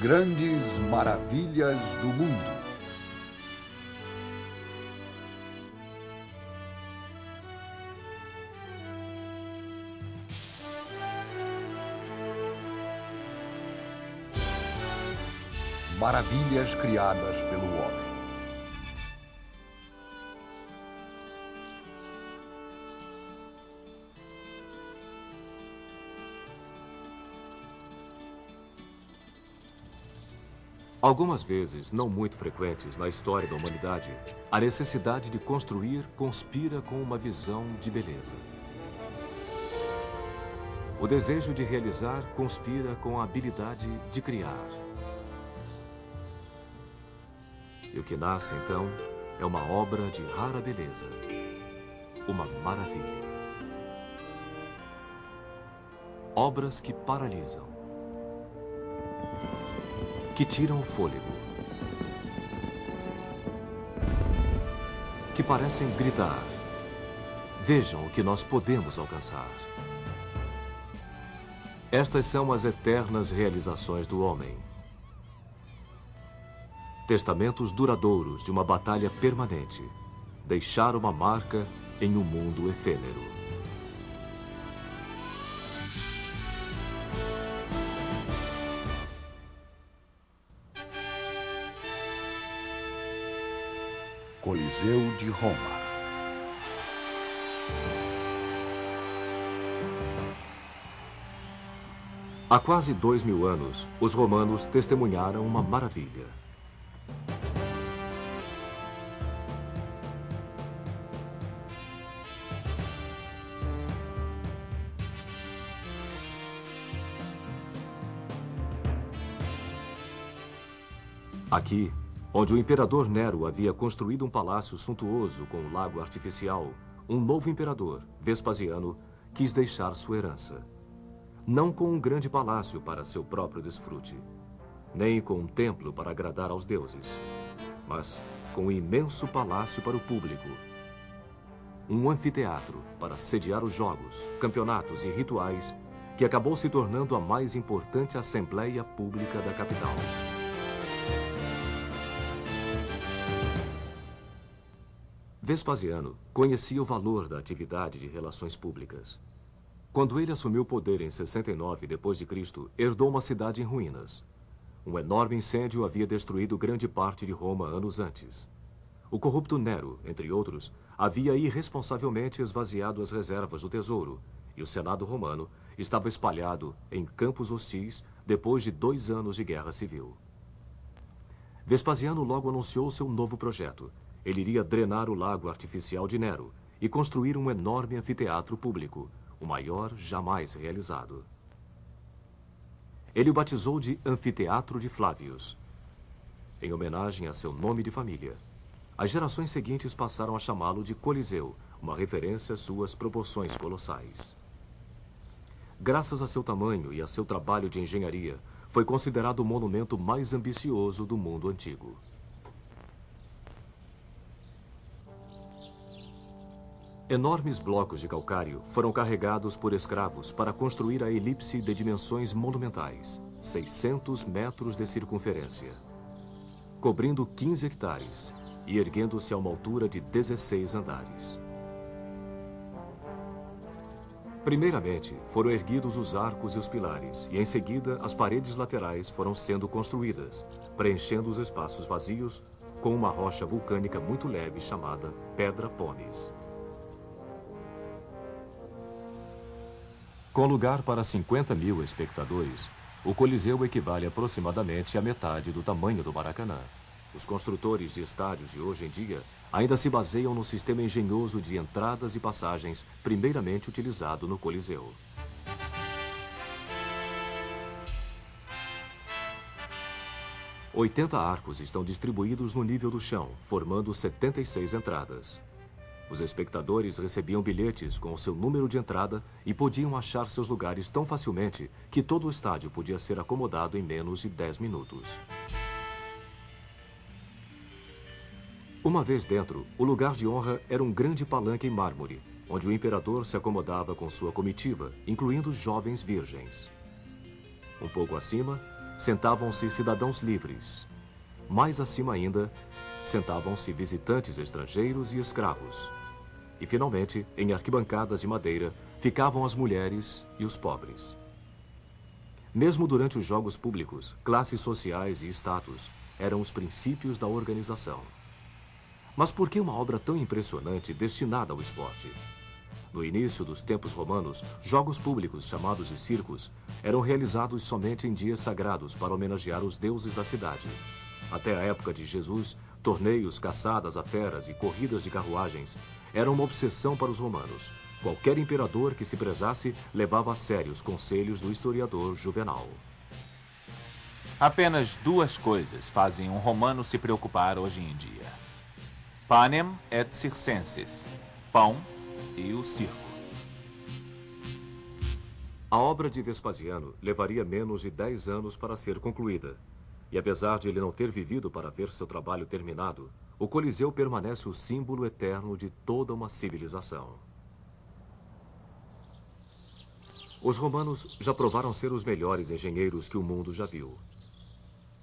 Grandes maravilhas do mundo. Maravilhas criadas pelo homem. Algumas vezes, não muito frequentes na história da humanidade, a necessidade de construir conspira com uma visão de beleza. O desejo de realizar conspira com a habilidade de criar. E o que nasce, então, é uma obra de rara beleza, uma maravilha. Obras que paralisam, que tiram o fôlego, que parecem gritar: vejam o que nós podemos alcançar. Estas são as eternas realizações do homem. Testamentos duradouros de uma batalha permanente. Deixar uma marca em um mundo efêmero. Coliseu de Roma. Há quase 2000 anos, os romanos testemunharam uma maravilha. Aqui, onde o imperador Nero havia construído um palácio suntuoso com um lago artificial, um novo imperador, Vespasiano, quis deixar sua herança. Não com um grande palácio para seu próprio desfrute, nem com um templo para agradar aos deuses, mas com um imenso palácio para o público. Um anfiteatro para sediar os jogos, campeonatos e rituais que acabou se tornando a mais importante assembleia pública da capital. Vespasiano conhecia o valor da atividade de relações públicas. Quando ele assumiu o poder em 69 d.C., herdou uma cidade em ruínas. Um enorme incêndio havia destruído grande parte de Roma anos antes. O corrupto Nero, entre outros, havia irresponsavelmente esvaziado as reservas do tesouro, e o Senado romano estava espalhado em campos hostis depois de 2 anos de guerra civil. Vespasiano logo anunciou seu novo projeto. Ele iria drenar o lago artificial de Nero e construir um enorme anfiteatro público, o maior jamais realizado. Ele o batizou de Anfiteatro de Flávios, em homenagem a seu nome de família. As gerações seguintes passaram a chamá-lo de Coliseu, uma referência às suas proporções colossais. Graças a seu tamanho e a seu trabalho de engenharia, foi considerado o monumento mais ambicioso do mundo antigo. Enormes blocos de calcário foram carregados por escravos para construir a elipse de dimensões monumentais, 600 metros de circunferência, cobrindo 15 hectares e erguendo-se a uma altura de 16 andares. Primeiramente, foram erguidos os arcos e os pilares, e em seguida as paredes laterais foram sendo construídas, preenchendo os espaços vazios com uma rocha vulcânica muito leve chamada Pedra Pomes. Com lugar para 50.000 espectadores, o Coliseu equivale aproximadamente à metade do tamanho do Maracanã. Os construtores de estádios de hoje em dia ainda se baseiam no sistema engenhoso de entradas e passagens primeiramente utilizado no Coliseu. Os 80 arcos estão distribuídos no nível do chão, formando 76 entradas. Os espectadores recebiam bilhetes com o seu número de entrada e podiam achar seus lugares tão facilmente que todo o estádio podia ser acomodado em menos de 10 minutos. Uma vez dentro, o lugar de honra era um grande palanque em mármore, onde o imperador se acomodava com sua comitiva, incluindo jovens virgens. Um pouco acima, sentavam-se cidadãos livres. Mais acima ainda, sentavam-se visitantes estrangeiros e escravos. E, finalmente, em arquibancadas de madeira, ficavam as mulheres e os pobres. Mesmo durante os jogos públicos, classes sociais e status eram os princípios da organização. Mas por que uma obra tão impressionante destinada ao esporte? No início dos tempos romanos, jogos públicos, chamados de circos, eram realizados somente em dias sagrados para homenagear os deuses da cidade. Até a época de Jesus, torneios, caçadas a feras e corridas de carruagens eram uma obsessão para os romanos. Qualquer imperador que se prezasse levava a sério os conselhos do historiador Juvenal. Apenas duas coisas fazem um romano se preocupar hoje em dia: panem et circenses, pão e o circo. A obra de Vespasiano levaria menos de 10 anos para ser concluída. E apesar de ele não ter vivido para ver seu trabalho terminado, o Coliseu permanece o símbolo eterno de toda uma civilização. Os romanos já provaram ser os melhores engenheiros que o mundo já viu.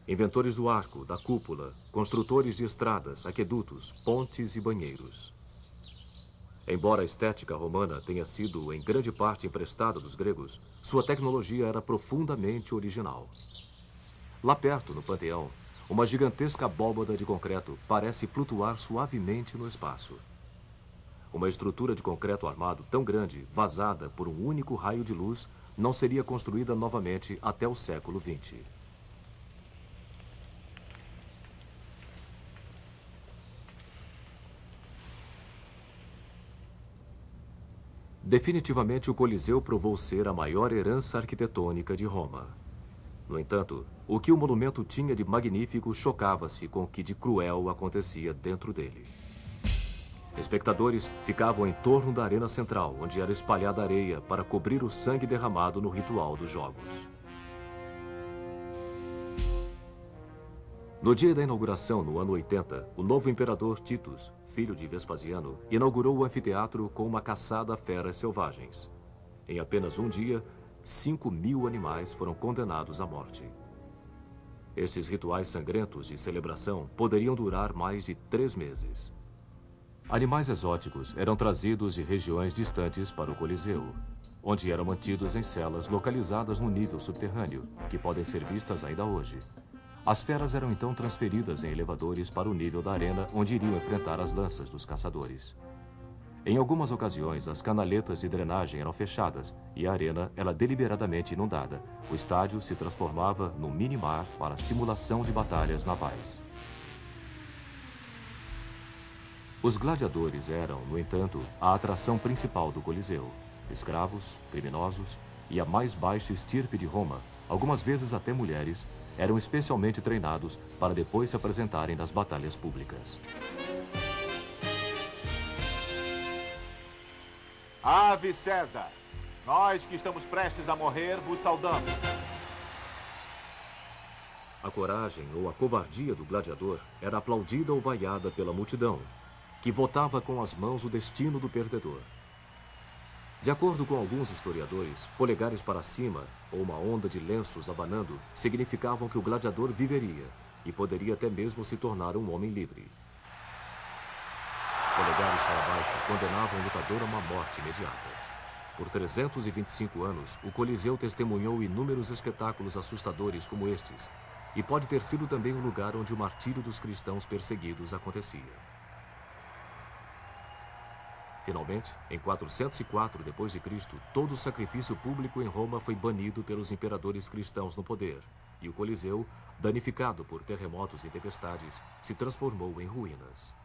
Inventores do arco, da cúpula, construtores de estradas, aquedutos, pontes e banheiros. Embora a estética romana tenha sido em grande parte emprestada dos gregos, sua tecnologia era profundamente original. Lá perto, no Panteão, uma gigantesca abóbada de concreto parece flutuar suavemente no espaço. Uma estrutura de concreto armado tão grande, vazada por um único raio de luz, não seria construída novamente até o século XX. Definitivamente, o Coliseu provou ser a maior herança arquitetônica de Roma. No entanto, o que o monumento tinha de magnífico chocava-se com o que de cruel acontecia dentro dele. Espectadores ficavam em torno da arena central, onde era espalhada areia para cobrir o sangue derramado no ritual dos jogos. No dia da inauguração, no ano 80, o novo imperador Titus, filho de Vespasiano, inaugurou o anfiteatro com uma caçada a feras selvagens. Em apenas um dia, 5.000 animais foram condenados à morte. Esses rituais sangrentos de celebração poderiam durar mais de 3 meses. Animais exóticos eram trazidos de regiões distantes para o Coliseu, onde eram mantidos em celas localizadas no nível subterrâneo, que podem ser vistas ainda hoje. As feras eram então transferidas em elevadores para o nível da arena, onde iriam enfrentar as lanças dos caçadores. Em algumas ocasiões, as canaletas de drenagem eram fechadas e a arena era deliberadamente inundada. O estádio se transformava num mini-mar para a simulação de batalhas navais. Os gladiadores eram, no entanto, a atração principal do Coliseu. Escravos, criminosos e a mais baixa estirpe de Roma, algumas vezes até mulheres, eram especialmente treinados para depois se apresentarem nas batalhas públicas. Ave César! Nós que estamos prestes a morrer, vos saudamos. A coragem ou a covardia do gladiador era aplaudida ou vaiada pela multidão, que votava com as mãos o destino do perdedor. De acordo com alguns historiadores, polegares para cima ou uma onda de lenços abanando significavam que o gladiador viveria e poderia até mesmo se tornar um homem livre. Polegares para baixo condenavam o lutador a uma morte imediata. Por 325 anos, o Coliseu testemunhou inúmeros espetáculos assustadores como estes, e pode ter sido também o lugar onde o martírio dos cristãos perseguidos acontecia. Finalmente, em 404 d.C., todo o sacrifício público em Roma foi banido pelos imperadores cristãos no poder, e o Coliseu, danificado por terremotos e tempestades, se transformou em ruínas.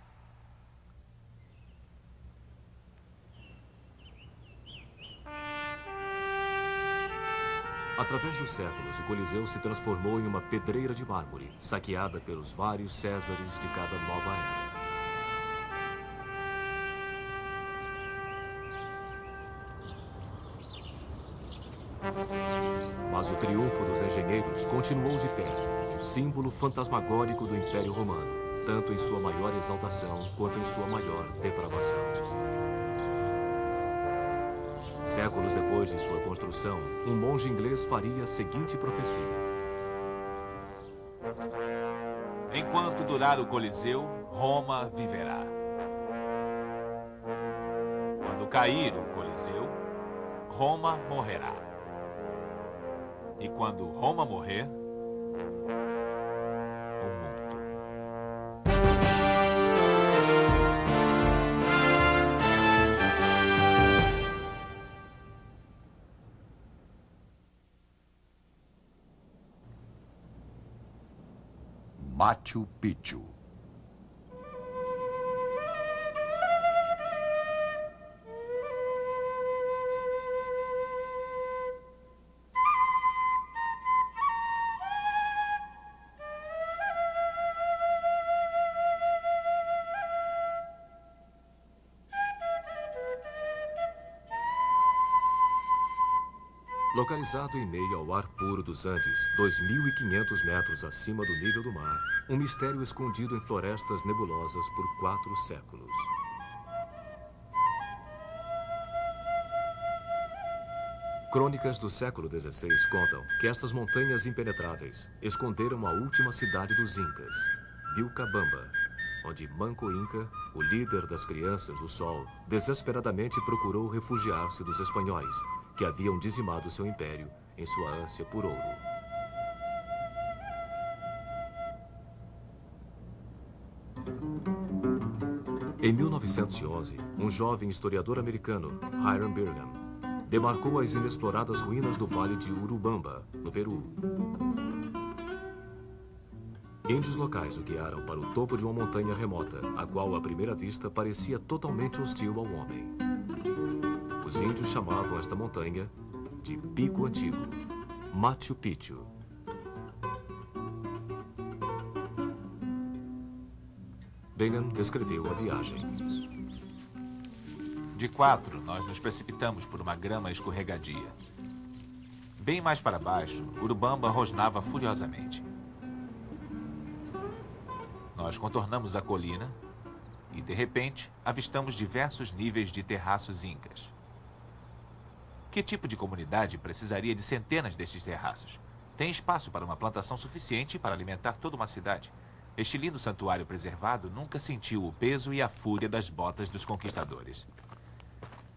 Através dos séculos, o Coliseu se transformou em uma pedreira de mármore, saqueada pelos vários Césares de cada nova era. Mas o triunfo dos engenheiros continuou de pé, um símbolo fantasmagórico do Império Romano, tanto em sua maior exaltação quanto em sua maior depravação. Séculos depois de sua construção, um monge inglês faria a seguinte profecia: Enquanto durar o Coliseu, Roma viverá. Quando cair o Coliseu, Roma morrerá. E quando Roma morrer, o mundo. Machu Picchu. Localizado em meio ao ar puro dos Andes, 2.500 metros acima do nível do mar, um mistério escondido em florestas nebulosas por 4 séculos. Crônicas do século XVI contam que estas montanhas impenetráveis esconderam a última cidade dos Incas, Vilcabamba, onde Manco Inca, o líder das crianças do Sol, desesperadamente procurou refugiar-se dos espanhóis, que haviam dizimado seu império em sua ânsia por ouro. Em 1911, um jovem historiador americano, Hiram Bingham, demarcou as inexploradas ruínas do Vale de Urubamba, no Peru. Índios locais o guiaram para o topo de uma montanha remota, a qual, à primeira vista, parecia totalmente hostil ao homem. Os índios chamavam esta montanha de Pico Antigo, Machu Picchu. Bingham descreveu a viagem. De 4, nós nos precipitamos por uma grama escorregadia. Bem mais para baixo, Urubamba rosnava furiosamente. Nós contornamos a colina e, de repente, avistamos diversos níveis de terraços incas. Que tipo de comunidade precisaria de centenas destes terraços? Tem espaço para uma plantação suficiente para alimentar toda uma cidade. Este lindo santuário preservado nunca sentiu o peso e a fúria das botas dos conquistadores.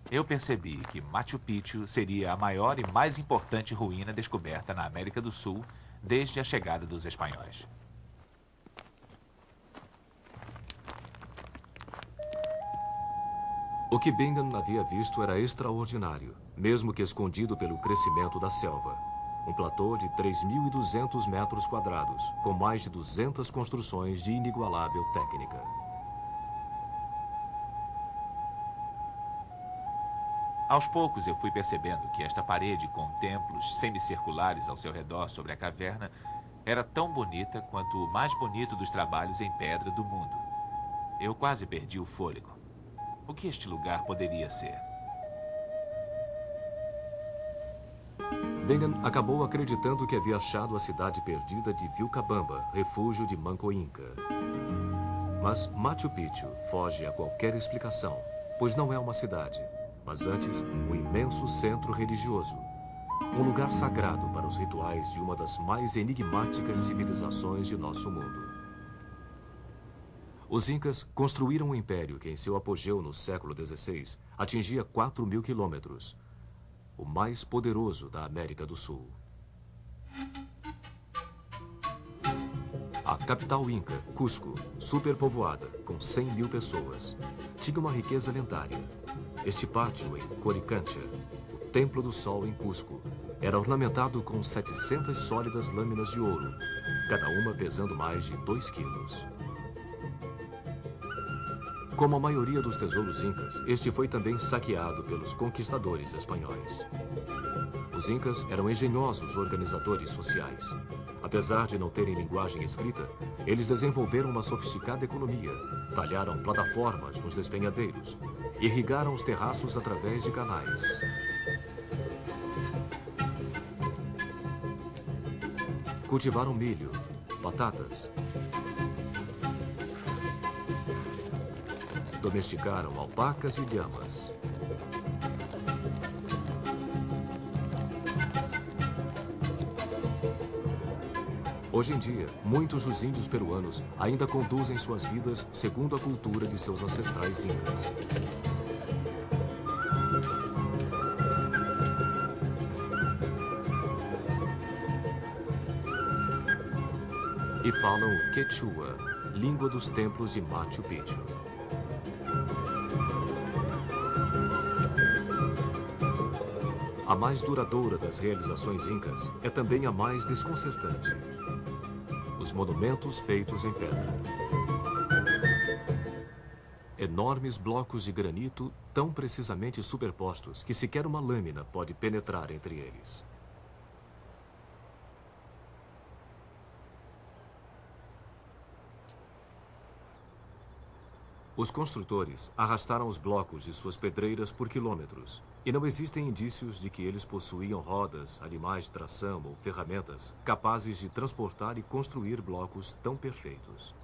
Eu percebi que Machu Picchu seria a maior e mais importante ruína descoberta na América do Sul desde a chegada dos espanhóis. O que Bingham havia visto era extraordinário, mesmo que escondido pelo crescimento da selva. Um platô de 3.200 metros quadrados, com mais de 200 construções de inigualável técnica. Aos poucos eu fui percebendo que esta parede com templos semicirculares ao seu redor sobre a caverna era tão bonita quanto o mais bonito dos trabalhos em pedra do mundo. Eu quase perdi o fôlego. O que este lugar poderia ser? Bingham acabou acreditando que havia achado a cidade perdida de Vilcabamba, refúgio de Manco Inca. Mas Machu Picchu foge a qualquer explicação, pois não é uma cidade, mas antes um imenso centro religioso. Um lugar sagrado para os rituais de uma das mais enigmáticas civilizações de nosso mundo. Os Incas construíram um império que, em seu apogeu no século XVI, atingia 4.000 quilômetros, o mais poderoso da América do Sul. A capital Inca, Cusco, superpovoada, com 100.000 pessoas, tinha uma riqueza lendária. Este pátio em Coricancha, o Templo do Sol em Cusco, era ornamentado com 700 sólidas lâminas de ouro, cada uma pesando mais de 2 quilos. Como a maioria dos tesouros incas, este foi também saqueado pelos conquistadores espanhóis. Os incas eram engenhosos organizadores sociais. Apesar de não terem linguagem escrita, eles desenvolveram uma sofisticada economia, talharam plataformas nos despenhadeiros, irrigaram os terraços através de canais. Cultivaram milho, batatas, domesticaram alpacas e lhamas. Hoje em dia, muitos dos índios peruanos ainda conduzem suas vidas segundo a cultura de seus ancestrais incas. E falam o Quechua, língua dos templos de Machu Picchu. A mais duradoura das realizações incas é também a mais desconcertante: os monumentos feitos em pedra. Enormes blocos de granito tão precisamente superpostos que sequer uma lâmina pode penetrar entre eles. Os construtores arrastaram os blocos de suas pedreiras por quilômetros, e não existem indícios de que eles possuíam rodas, animais de tração ou ferramentas capazes de transportar e construir blocos tão perfeitos.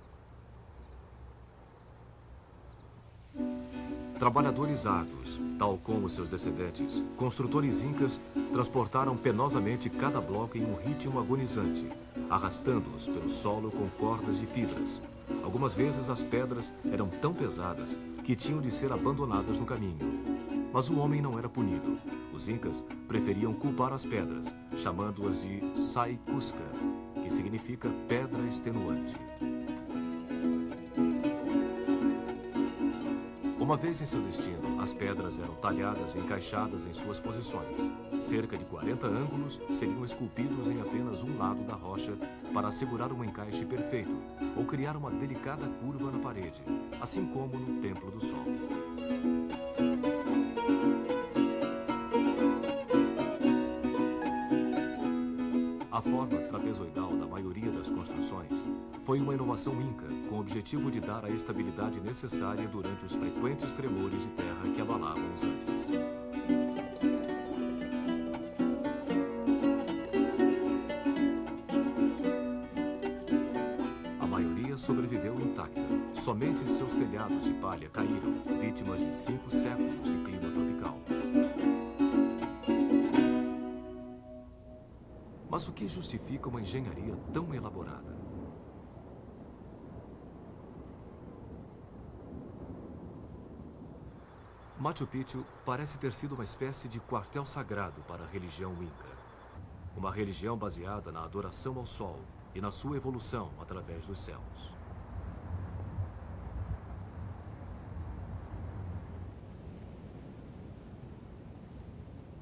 Trabalhadores árduos, tal como seus descendentes, construtores incas, transportaram penosamente cada bloco em um ritmo agonizante, arrastando-os pelo solo com cordas de fibras. Algumas vezes as pedras eram tão pesadas que tinham de ser abandonadas no caminho. Mas o homem não era punido. Os incas preferiam culpar as pedras, chamando-as de Sai-Cusca, que significa pedra extenuante. Uma vez em seu destino, as pedras eram talhadas e encaixadas em suas posições. Cerca de 40 ângulos seriam esculpidos em apenas um lado da rocha para assegurar um encaixe perfeito ou criar uma delicada curva na parede, assim como no Templo do Sol. A forma trapezoidal da maioria das construções foi uma inovação inca com o objetivo de dar a estabilidade necessária durante os frequentes tremores de terra que abalavam os Andes. A maioria sobreviveu intacta. Somente seus telhados de palha caíram, vítimas de 5 séculos de clima tropical. Mas o que justifica uma engenharia tão elaborada? Machu Picchu parece ter sido uma espécie de quartel sagrado para a religião Inca. Uma religião baseada na adoração ao sol e na sua evolução através dos céus.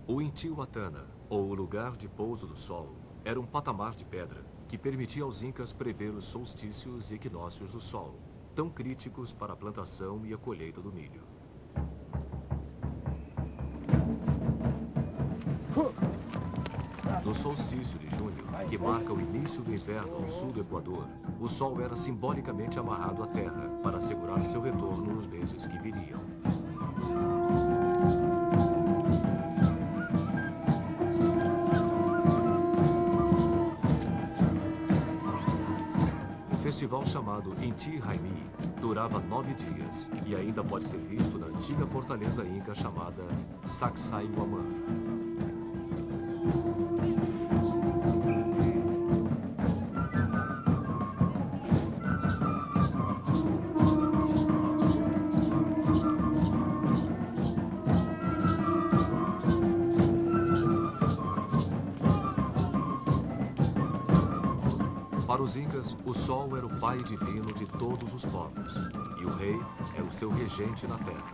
O Intihuatana, ou o lugar de pouso do sol, era um patamar de pedra que permitia aos incas prever os solstícios e equinócios do sol, tão críticos para a plantação e a colheita do milho. No solstício de junho, que marca o início do inverno no sul do Equador, o sol era simbolicamente amarrado à terra para assegurar seu retorno nos meses que viriam. O festival chamado Inti Raymi durava 9 dias e ainda pode ser visto na antiga fortaleza inca chamada Sacsayhuamán. Para os incas, o sol era o pai divino de todos os povos, e o rei era o seu regente na terra.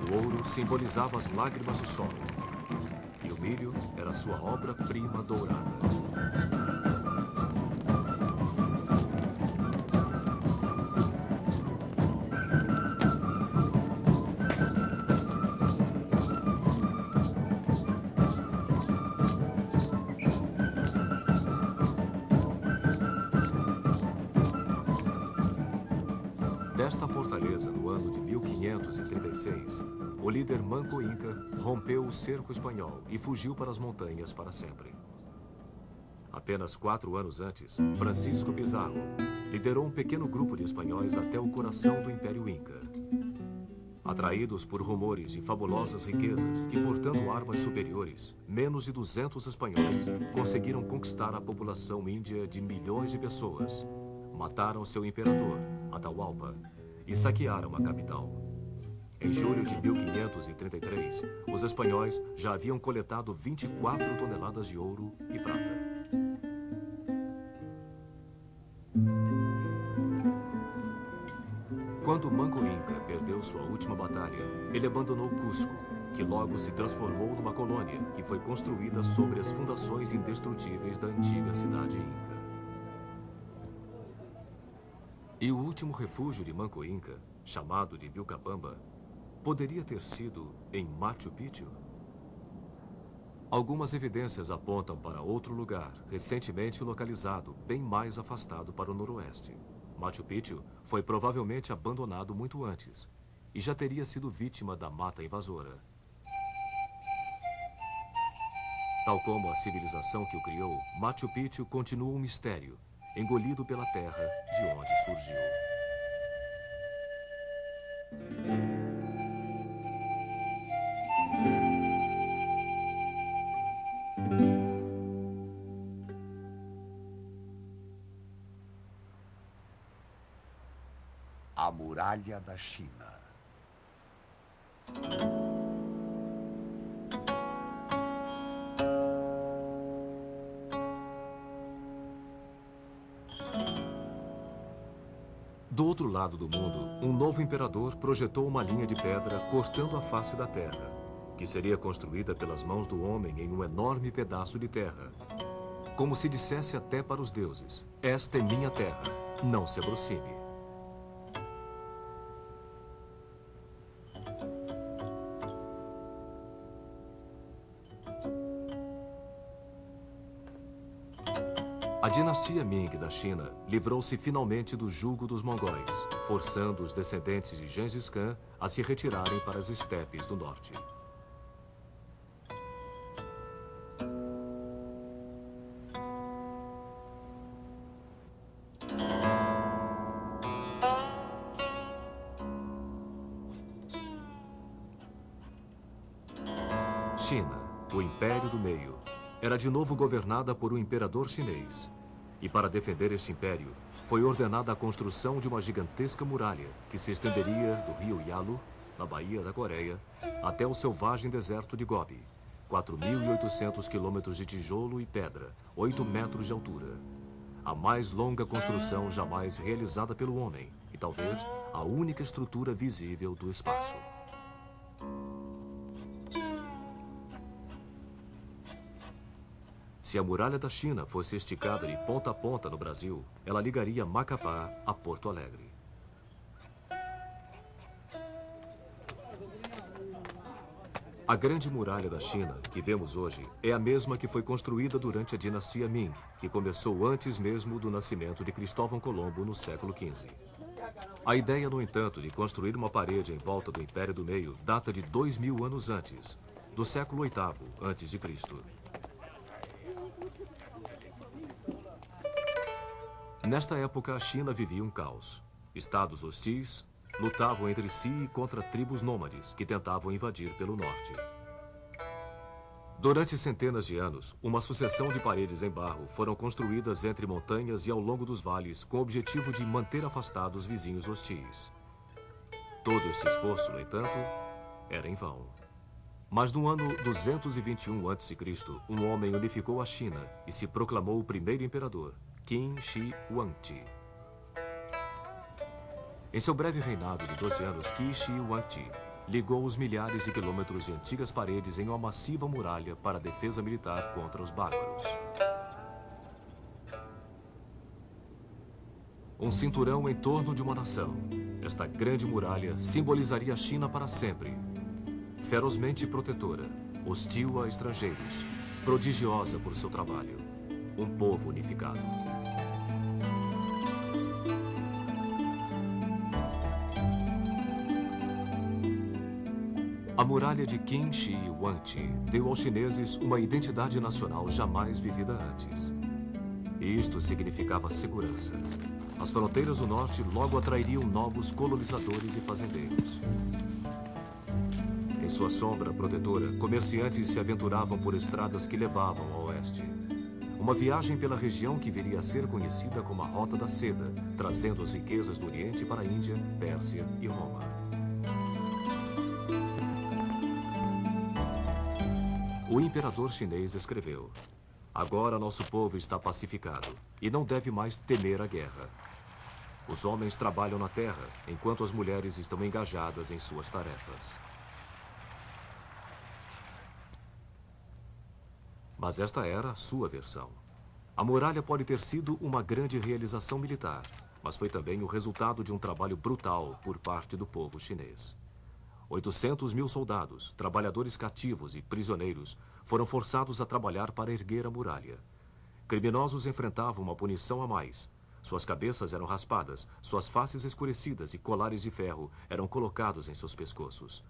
O ouro simbolizava as lágrimas do sol, e o milho era sua obra-prima dourada. Desta fortaleza, no ano de 1536, o líder Manco Inca rompeu o cerco espanhol e fugiu para as montanhas para sempre. Apenas 4 anos antes, Francisco Pizarro liderou um pequeno grupo de espanhóis até o coração do Império Inca. Atraídos por rumores de fabulosas riquezas que, portando armas superiores, menos de 200 espanhóis conseguiram conquistar a população índia de milhões de pessoas. Mataram seu imperador, Atahualpa, e saquearam a capital. Em julho de 1533, os espanhóis já haviam coletado 24 toneladas de ouro e prata. Quando Manco Inca perdeu sua última batalha, ele abandonou Cusco, que logo se transformou numa colônia que foi construída sobre as fundações indestrutíveis da antiga cidade Inca. E o último refúgio de Manco Inca, chamado de Vilcabamba, poderia ter sido em Machu Picchu? Algumas evidências apontam para outro lugar, recentemente localizado, bem mais afastado para o noroeste. Machu Picchu foi provavelmente abandonado muito antes e já teria sido vítima da mata invasora. Tal como a civilização que o criou, Machu Picchu continua um mistério, engolido pela terra de onde surgiu. A Muralha da China. Do outro lado do mundo, um novo imperador projetou uma linha de pedra cortando a face da terra, que seria construída pelas mãos do homem em um enorme pedaço de terra. Como se dissesse até para os deuses: esta é minha terra, não se aproxime. A dinastia Ming da China livrou-se finalmente do jugo dos mongóis, forçando os descendentes de Gengis Khan a se retirarem para as estepes do norte. China, o Império do Meio, era de novo governada por um imperador chinês. E para defender este império, foi ordenada a construção de uma gigantesca muralha que se estenderia do rio Yalu, na Baía da Coreia, até o selvagem deserto de Gobi. 4.800 quilômetros de tijolo e pedra, 8 metros de altura. A mais longa construção jamais realizada pelo homem e talvez a única estrutura visível do espaço. Se a muralha da China fosse esticada de ponta a ponta no Brasil, ela ligaria Macapá a Porto Alegre. A Grande Muralha da China, que vemos hoje, é a mesma que foi construída durante a dinastia Ming, que começou antes mesmo do nascimento de Cristóvão Colombo no século XV. A ideia, no entanto, de construir uma parede em volta do Império do Meio data de 2000 anos antes, do século VIII a.C. Nesta época, a China vivia um caos. Estados hostis lutavam entre si e contra tribos nômades que tentavam invadir pelo norte. Durante centenas de anos, uma sucessão de paredes em barro foram construídas entre montanhas e ao longo dos vales com o objetivo de manter afastados vizinhos hostis. Todo este esforço, no entanto, era em vão. Mas no ano 221 a.C., um homem unificou a China e se proclamou o primeiro imperador, Qin Shi Huangdi. Em seu breve reinado de 12 anos, Qin Shi Huangdi ligou os milhares de quilômetros de antigas paredes em uma massiva muralha para a defesa militar contra os bárbaros. Um cinturão em torno de uma nação. Esta grande muralha simbolizaria a China para sempre. Ferozmente protetora, hostil a estrangeiros, prodigiosa por seu trabalho. Um povo unificado. A muralha de Qin Shi Huangdi deu aos chineses uma identidade nacional jamais vivida antes. E isto significava segurança. As fronteiras do norte logo atrairiam novos colonizadores e fazendeiros. Em sua sombra protetora, comerciantes se aventuravam por estradas que levavam ao oeste. Uma viagem pela região que viria a ser conhecida como a Rota da Seda, trazendo as riquezas do Oriente para a Índia, Pérsia e Roma. O imperador chinês escreveu: "Agora nosso povo está pacificado e não deve mais temer a guerra. Os homens trabalham na terra, enquanto as mulheres estão engajadas em suas tarefas." Mas esta era a sua versão. A muralha pode ter sido uma grande realização militar, mas foi também o resultado de um trabalho brutal por parte do povo chinês. 800 mil soldados, trabalhadores cativos e prisioneiros foram forçados a trabalhar para erguer a muralha. Criminosos enfrentavam uma punição a mais. Suas cabeças eram raspadas, suas faces escurecidas e colares de ferro eram colocados em seus pescoços.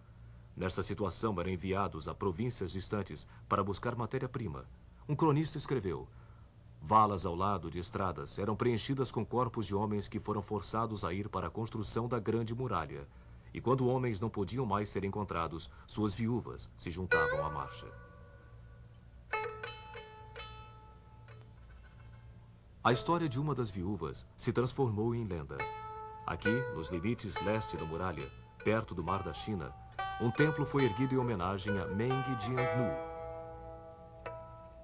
Nesta situação eram enviados a províncias distantes para buscar matéria-prima. Um cronista escreveu: "Valas ao lado de estradas eram preenchidas com corpos de homens que foram forçados a ir para a construção da grande muralha. E quando homens não podiam mais ser encontrados, suas viúvas se juntavam à marcha." A história de uma das viúvas se transformou em lenda. Aqui, nos limites leste da muralha, perto do Mar da China, um templo foi erguido em homenagem a Meng Jiannu.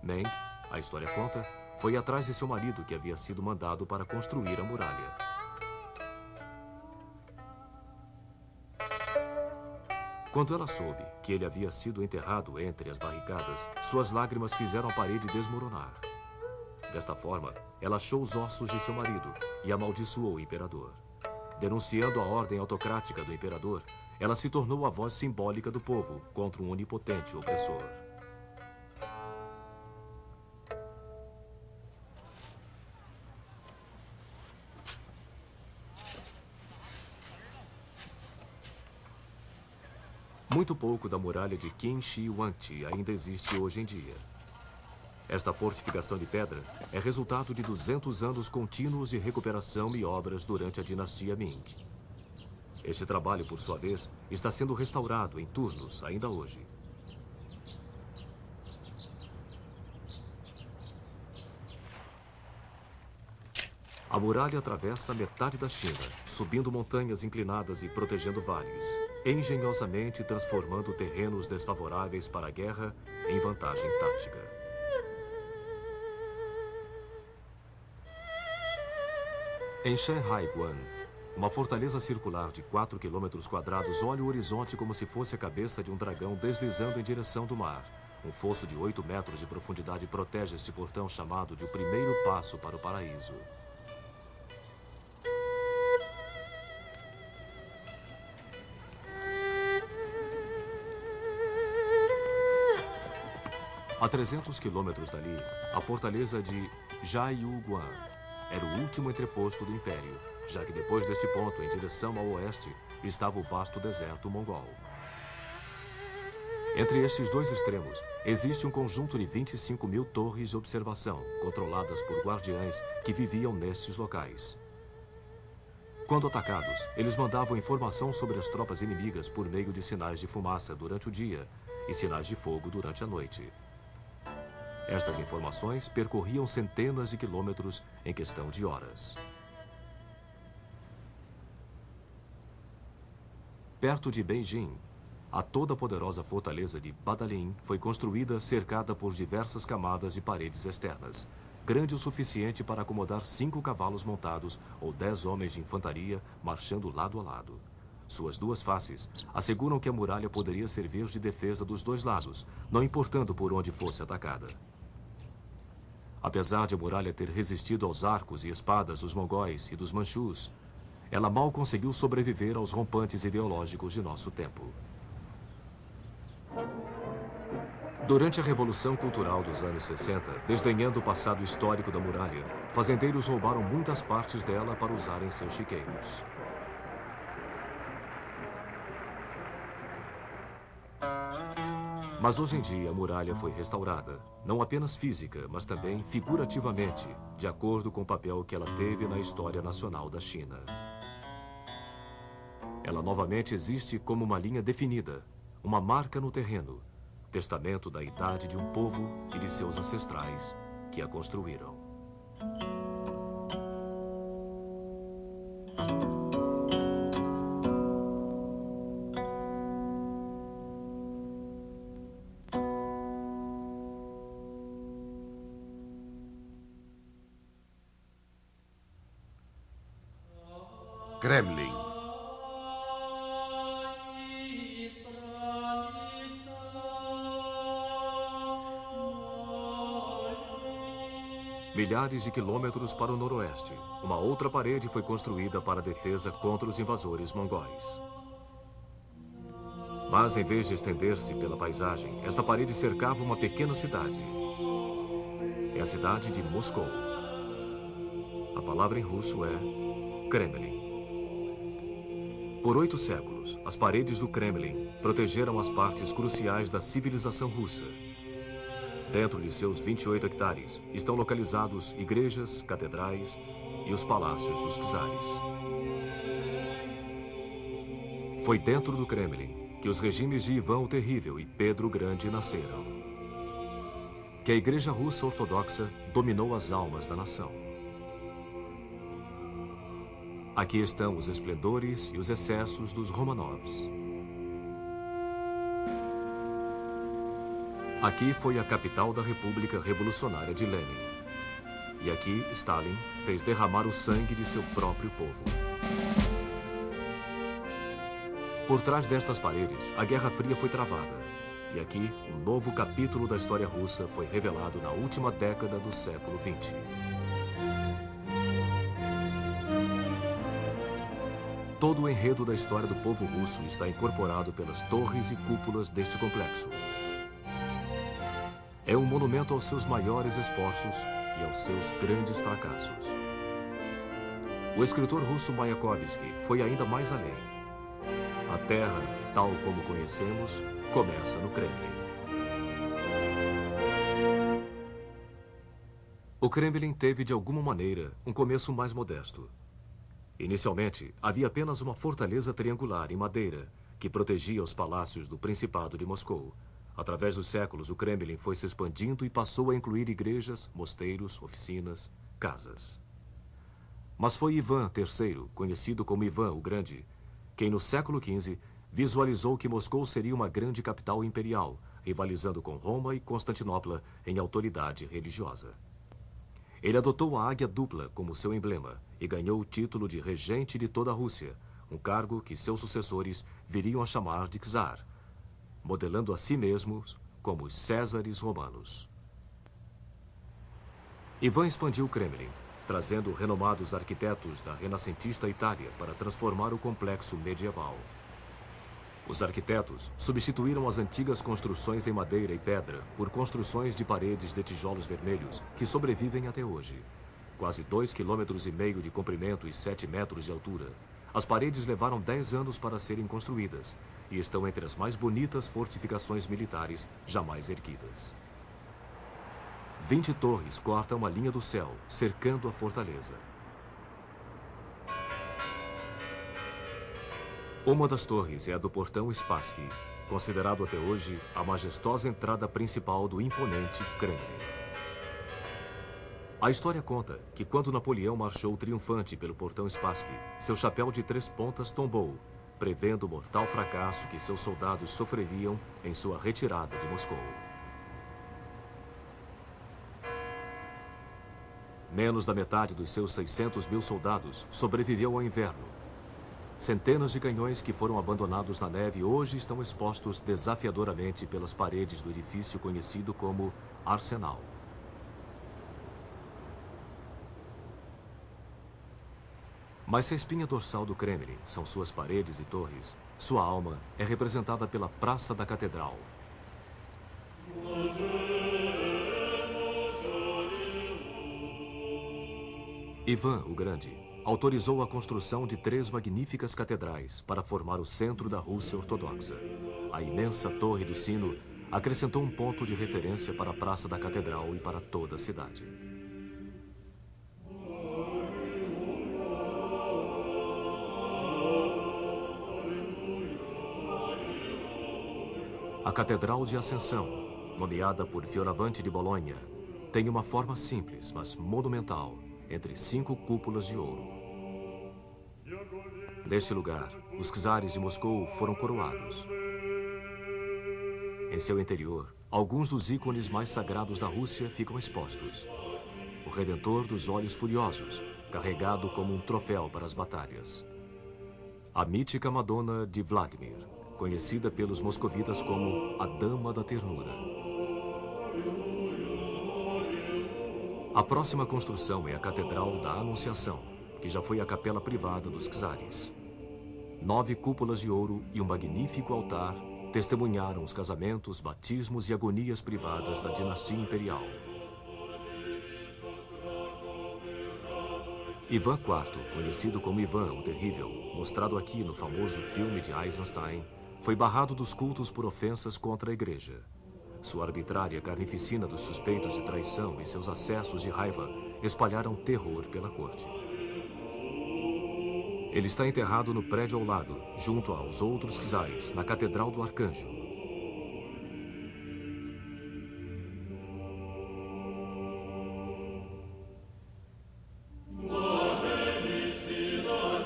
Meng, a história conta, foi atrás de seu marido que havia sido mandado para construir a muralha. Quando ela soube que ele havia sido enterrado entre as barricadas, suas lágrimas fizeram a parede desmoronar. Desta forma, ela achou os ossos de seu marido e amaldiçoou o imperador. Denunciando a ordem autocrática do imperador, ela se tornou a voz simbólica do povo contra um onipotente opressor. Muito pouco da muralha de Qin Shi Huangdi ainda existe hoje em dia. Esta fortificação de pedra é resultado de 200 anos contínuos de recuperação e obras durante a dinastia Ming. Este trabalho, por sua vez, está sendo restaurado em turnos ainda hoje. A muralha atravessa metade da China, subindo montanhas inclinadas e protegendo vales, engenhosamente transformando terrenos desfavoráveis para a guerra em vantagem tática. Em Shanhaiguan, uma fortaleza circular de 4 quilômetros quadrados olha o horizonte como se fosse a cabeça de um dragão deslizando em direção do mar. Um fosso de 8 metros de profundidade protege este portão chamado de o primeiro passo para o paraíso. A 300 quilômetros dali, a fortaleza de Jiayuguan era o último entreposto do Império, já que depois deste ponto, em direção ao oeste, estava o vasto deserto mongol. Entre estes dois extremos, existe um conjunto de 25 mil torres de observação, controladas por guardiães que viviam nestes locais. Quando atacados, eles mandavam informação sobre as tropas inimigas por meio de sinais de fumaça durante o dia e sinais de fogo durante a noite. Estas informações percorriam centenas de quilômetros em questão de horas. Perto de Beijing, a toda poderosa fortaleza de Badalin foi construída cercada por diversas camadas de paredes externas, grande o suficiente para acomodar 5 cavalos montados ou 10 homens de infantaria marchando lado a lado. Suas duas faces asseguram que a muralha poderia servir de defesa dos dois lados, não importando por onde fosse atacada. Apesar de a muralha ter resistido aos arcos e espadas dos mongóis e dos manchus, ela mal conseguiu sobreviver aos rompantes ideológicos de nosso tempo. Durante a Revolução Cultural dos anos 60, desdenhando o passado histórico da muralha, fazendeiros roubaram muitas partes dela para usar em seus chiqueiros. Mas hoje em dia a muralha foi restaurada, não apenas física, mas também figurativamente, de acordo com o papel que ela teve na história nacional da China. Ela novamente existe como uma linha definida, uma marca no terreno, testamento da idade de um povo e de seus ancestrais que a construíram. Kremlin. Milhares de quilômetros para o noroeste, uma outra parede foi construída para a defesa contra os invasores mongóis. Mas, em vez de estender-se pela paisagem, esta parede cercava uma pequena cidade. É a cidade de Moscou. A palavra em russo é Kremlin. Por 8 séculos, as paredes do Kremlin protegeram as partes cruciais da civilização russa. Dentro de seus 28 hectares estão localizados igrejas, catedrais e os palácios dos czares. Foi dentro do Kremlin que os regimes de Ivan o Terrível e Pedro o Grande nasceram. Que a Igreja Russa Ortodoxa dominou as almas da nação. Aqui estão os esplendores e os excessos dos Romanovs. Aqui foi a capital da República Revolucionária de Lenin. E aqui Stalin fez derramar o sangue de seu próprio povo. Por trás destas paredes, a Guerra Fria foi travada. E aqui, um novo capítulo da história russa foi revelado na última década do século XX. Todo o enredo da história do povo russo está incorporado pelas torres e cúpulas deste complexo. É um monumento aos seus maiores esforços e aos seus grandes fracassos. O escritor russo Mayakovsky foi ainda mais além. A Terra, tal como conhecemos, começa no Kremlin. O Kremlin teve, de alguma maneira, um começo mais modesto. Inicialmente, havia apenas uma fortaleza triangular em madeira que protegia os palácios do Principado de Moscou. Através dos séculos, o Kremlin foi se expandindo e passou a incluir igrejas, mosteiros, oficinas, casas. Mas foi Ivan III, conhecido como Ivan o Grande, quem no século XV visualizou que Moscou seria uma grande capital imperial, rivalizando com Roma e Constantinopla em autoridade religiosa. Ele adotou a águia dupla como seu emblema e ganhou o título de regente de toda a Rússia, um cargo que seus sucessores viriam a chamar de czar, modelando a si mesmos como os Césares romanos. Ivan expandiu o Kremlin, trazendo renomados arquitetos da renascentista Itália para transformar o complexo medieval. Os arquitetos substituíram as antigas construções em madeira e pedra por construções de paredes de tijolos vermelhos que sobrevivem até hoje. Quase 2,5 km de comprimento e 7 metros de altura. As paredes levaram 10 anos para serem construídas e estão entre as mais bonitas fortificações militares jamais erguidas. 20 torres cortam a linha do céu, cercando a fortaleza. Uma das torres é a do portão Spassky, considerado até hoje a majestosa entrada principal do imponente Kremlin. A história conta que quando Napoleão marchou triunfante pelo portão Spassky, seu chapéu de 3 pontas tombou, prevendo o mortal fracasso que seus soldados sofreriam em sua retirada de Moscou. Menos da metade dos seus 600 mil soldados sobreviveu ao inverno. Centenas de canhões que foram abandonados na neve hoje estão expostos desafiadoramente pelas paredes do edifício conhecido como Arsenal. Mas se a espinha dorsal do Kremlin são suas paredes e torres, sua alma é representada pela Praça da Catedral. Ivan o Grande autorizou a construção de 3 magníficas catedrais para formar o centro da Rússia Ortodoxa. A imensa Torre do Sino acrescentou um ponto de referência para a Praça da Catedral e para toda a cidade. A Catedral de Ascensão, nomeada por Fioravante de Bolonha, tem uma forma simples, mas monumental, entre 5 cúpulas de ouro. Neste lugar, os czares de Moscou foram coroados. Em seu interior, alguns dos ícones mais sagrados da Rússia ficam expostos. O Redentor dos Olhos Furiosos, carregado como um troféu para as batalhas. A mítica Madonna de Vladimir, conhecida pelos moscovitas como a Dama da Ternura. A próxima construção é a Catedral da Anunciação, que já foi a capela privada dos czares. 9 cúpulas de ouro e um magnífico altar testemunharam os casamentos, batismos e agonias privadas da dinastia imperial. Ivan IV, conhecido como Ivan o Terrível, mostrado aqui no famoso filme de Eisenstein, foi barrado dos cultos por ofensas contra a igreja. Sua arbitrária carnificina dos suspeitos de traição e seus acessos de raiva espalharam terror pela corte. Ele está enterrado no prédio ao lado, junto aos outros czares, na Catedral do Arcanjo.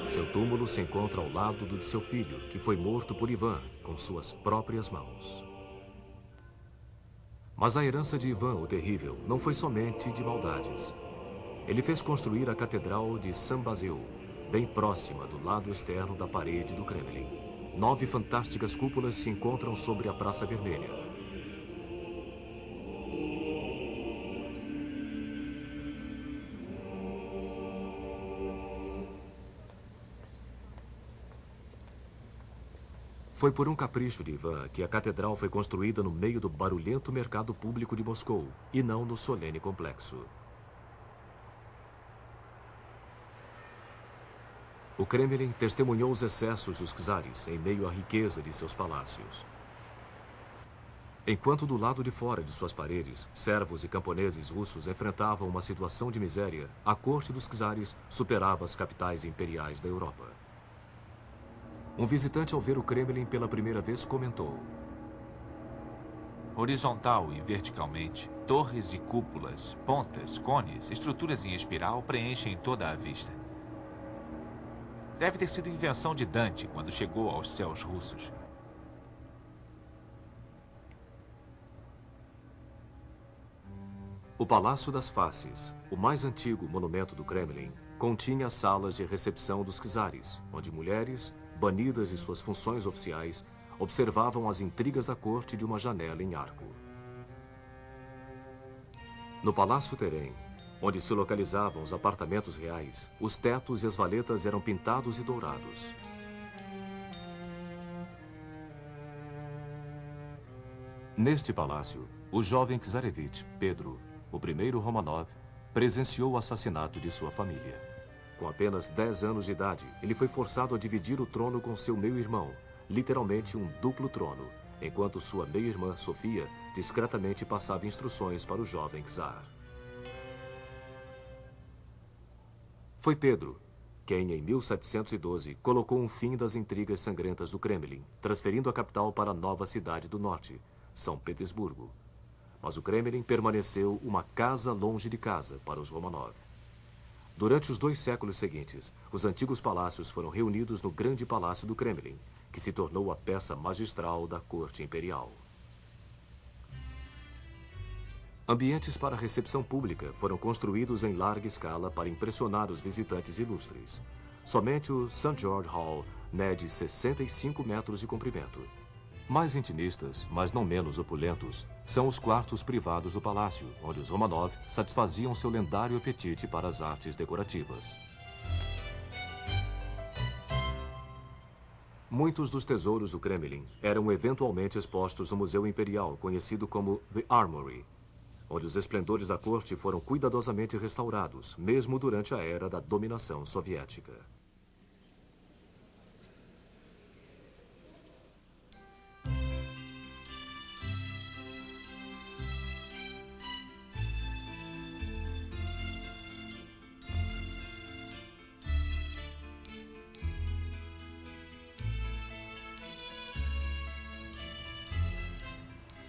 Seu túmulo se encontra ao lado do de seu filho, que foi morto por Ivan com suas próprias mãos. Mas a herança de Ivan o Terrível não foi somente de maldades. Ele fez construir a Catedral de São Basil, bem próxima do lado externo da parede do Kremlin. 9 fantásticas cúpulas se encontram sobre a Praça Vermelha. Foi por um capricho de Ivan que a catedral foi construída no meio do barulhento mercado público de Moscou, e não no solene complexo. O Kremlin testemunhou os excessos dos czares em meio à riqueza de seus palácios. Enquanto do lado de fora de suas paredes, servos e camponeses russos enfrentavam uma situação de miséria, a corte dos czares superava as capitais imperiais da Europa. Um visitante, ao ver o Kremlin pela primeira vez, comentou: horizontal e verticalmente, torres e cúpulas, pontas, cones, estruturas em espiral preenchem toda a vista. Deve ter sido invenção de Dante quando chegou aos céus russos. O Palácio das Faces, o mais antigo monumento do Kremlin, continha salas de recepção dos czares, onde mulheres, banidas de suas funções oficiais, observavam as intrigas da corte de uma janela em arco. No Palácio Terem, onde se localizavam os apartamentos reais, os tetos e as valetas eram pintados e dourados. Neste palácio, o jovem czarevich Pedro, o primeiro Romanov, presenciou o assassinato de sua família. Com apenas 10 anos de idade, ele foi forçado a dividir o trono com seu meio-irmão, literalmente um duplo trono, enquanto sua meia-irmã, Sofia, discretamente passava instruções para o jovem czar. Foi Pedro quem, em 1712, colocou um fim das intrigas sangrentas do Kremlin, transferindo a capital para a nova cidade do norte, São Petersburgo. Mas o Kremlin permaneceu uma casa longe de casa para os Romanov. Durante os 2 séculos seguintes, os antigos palácios foram reunidos no Grande Palácio do Kremlin, que se tornou a peça magistral da corte imperial. Ambientes para recepção pública foram construídos em larga escala para impressionar os visitantes ilustres. Somente o St. George Hall mede 65 metros de comprimento. Mais intimistas, mas não menos opulentos, são os quartos privados do palácio, onde os Romanov satisfaziam seu lendário apetite para as artes decorativas. Muitos dos tesouros do Kremlin eram eventualmente expostos no Museu Imperial, conhecido como The Armory, onde os esplendores da corte foram cuidadosamente restaurados, mesmo durante a era da dominação soviética.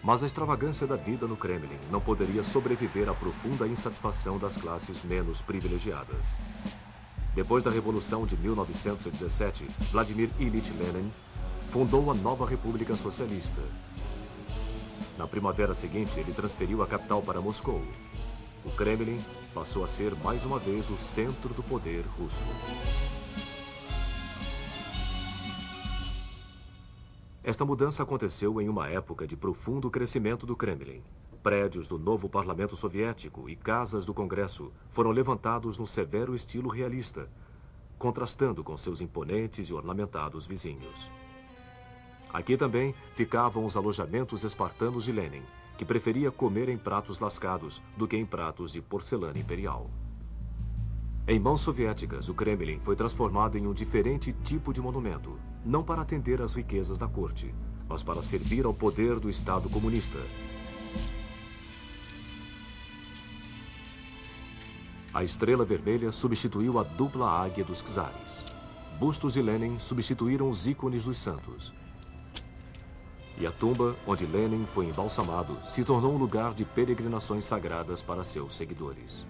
Mas a extravagância da vida no Kremlin não poderia sobreviver à profunda insatisfação das classes menos privilegiadas. Depois da Revolução de 1917, Vladimir Ilyich Lenin fundou a nova República Socialista. Na primavera seguinte, ele transferiu a capital para Moscou. O Kremlin passou a ser mais uma vez o centro do poder russo. Esta mudança aconteceu em uma época de profundo crescimento do Kremlin. Prédios do novo parlamento soviético e casas do Congresso foram levantados no severo estilo realista, contrastando com seus imponentes e ornamentados vizinhos. Aqui também ficavam os alojamentos espartanos de Lenin, que preferia comer em pratos lascados do que em pratos de porcelana imperial. Em mãos soviéticas, o Kremlin foi transformado em um diferente tipo de monumento, não para atender às riquezas da corte, mas para servir ao poder do Estado comunista. A estrela vermelha substituiu a dupla águia dos czares. Bustos de Lenin substituíram os ícones dos santos. E a tumba onde Lenin foi embalsamado se tornou um lugar de peregrinações sagradas para seus seguidores.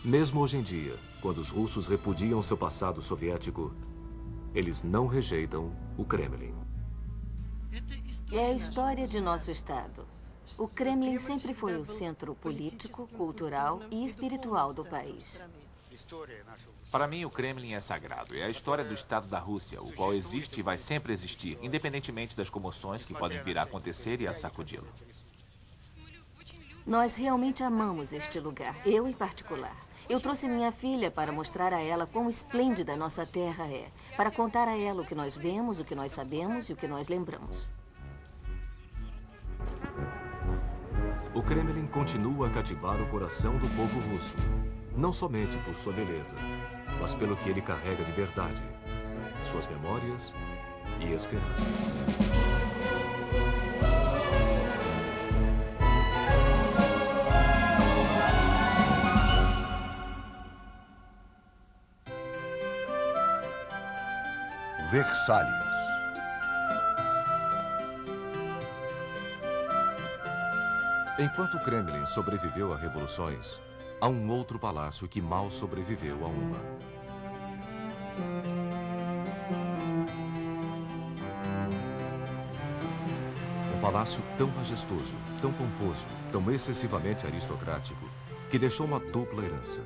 Mesmo hoje em dia, quando os russos repudiam seu passado soviético, eles não rejeitam o Kremlin. É a história de nosso Estado. O Kremlin sempre foi o centro político, cultural e espiritual do país. Para mim, o Kremlin é sagrado. É a história do Estado da Rússia, o qual existe e vai sempre existir, independentemente das comoções que podem vir a acontecer e a sacudi-lo. Nós realmente amamos este lugar, eu em particular. Eu trouxe minha filha para mostrar a ela quão esplêndida nossa terra é, para contar a ela o que nós vemos, o que nós sabemos e o que nós lembramos. O Kremlin continua a cativar o coração do povo russo, não somente por sua beleza, mas pelo que ele carrega de verdade, suas memórias e esperanças. Versalhes. Enquanto o Kremlin sobreviveu a revoluções, há um outro palácio que mal sobreviveu a uma. Um palácio tão majestoso, tão pomposo, tão excessivamente aristocrático, que deixou uma dupla herança: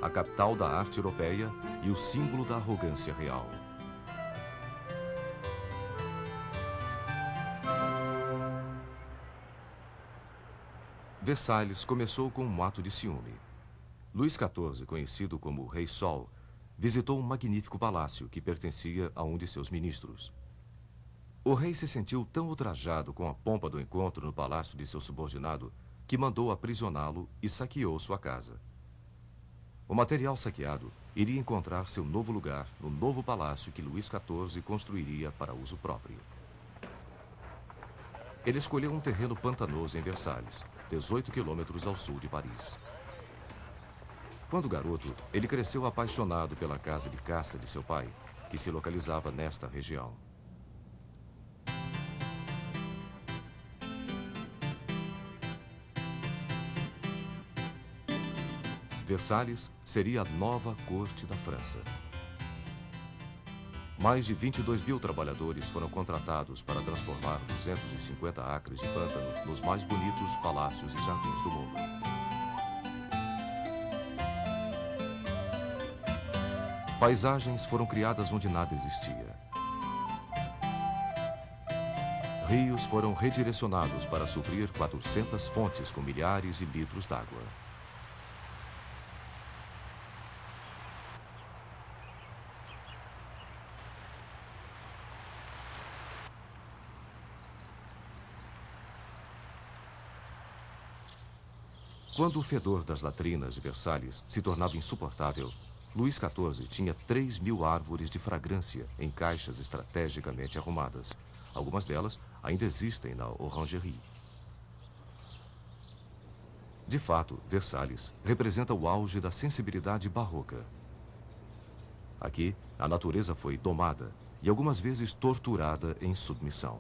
a capital da arte europeia e o símbolo da arrogância real. Versalhes começou com um ato de ciúme. Luís XIV, conhecido como o Rei Sol, visitou um magnífico palácio que pertencia a um de seus ministros. O rei se sentiu tão ultrajado com a pompa do encontro no palácio de seu subordinado que mandou aprisioná-lo e saqueou sua casa. O material saqueado iria encontrar seu novo lugar no novo palácio que Luís XIV construiria para uso próprio. Ele escolheu um terreno pantanoso em Versalhes, 18 quilômetros ao sul de Paris. Quando garoto, ele cresceu apaixonado pela casa de caça de seu pai, que se localizava nesta região. Versalhes seria a nova corte da França. Mais de 22 mil trabalhadores foram contratados para transformar 250 acres de pântano nos mais bonitos palácios e jardins do mundo. Paisagens foram criadas onde nada existia. Rios foram redirecionados para suprir 400 fontes com milhares de litros d'água. Quando o fedor das latrinas de Versalhes se tornava insuportável, Luís XIV tinha 3.000 árvores de fragrância em caixas estrategicamente arrumadas. Algumas delas ainda existem na Orangerie. De fato, Versalhes representa o auge da sensibilidade barroca. Aqui, a natureza foi domada e algumas vezes torturada em submissão.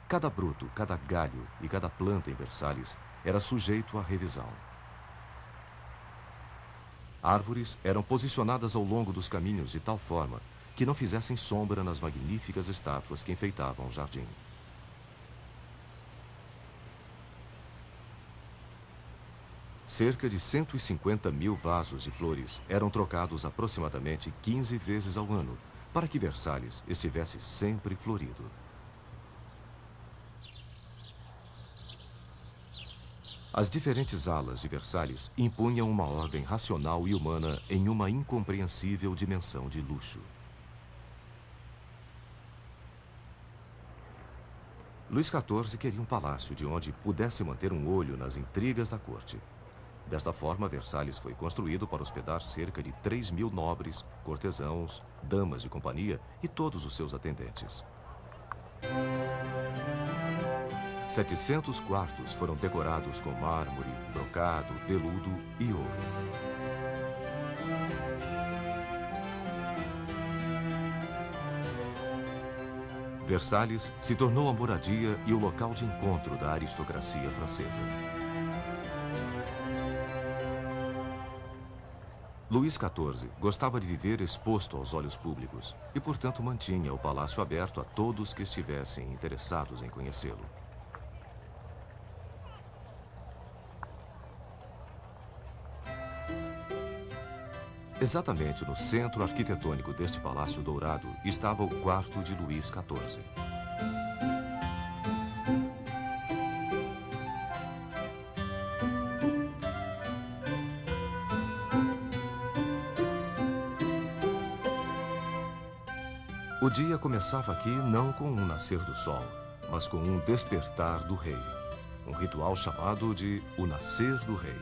Cada broto, cada galho e cada planta em Versalhes era sujeito à revisão. Árvores eram posicionadas ao longo dos caminhos de tal forma que não fizessem sombra nas magníficas estátuas que enfeitavam o jardim. Cerca de 150 mil vasos de flores eram trocados aproximadamente 15 vezes ao ano, para que Versalhes estivesse sempre florido. As diferentes alas de Versalhes impunham uma ordem racional e humana em uma incompreensível dimensão de luxo. Luís XIV queria um palácio de onde pudesse manter um olho nas intrigas da corte. Desta forma, Versalhes foi construído para hospedar cerca de 3.000 nobres, cortesãos, damas de companhia e todos os seus atendentes. 700 quartos foram decorados com mármore, brocado, veludo e ouro. Versalhes se tornou a moradia e o local de encontro da aristocracia francesa. Luís XIV gostava de viver exposto aos olhos públicos e, portanto, mantinha o palácio aberto a todos que estivessem interessados em conhecê-lo. Exatamente no centro arquitetônico deste palácio dourado estava o quarto de Luís XIV. O dia começava aqui não com um nascer do sol, mas com um despertar do rei. Um ritual chamado de o nascer do rei.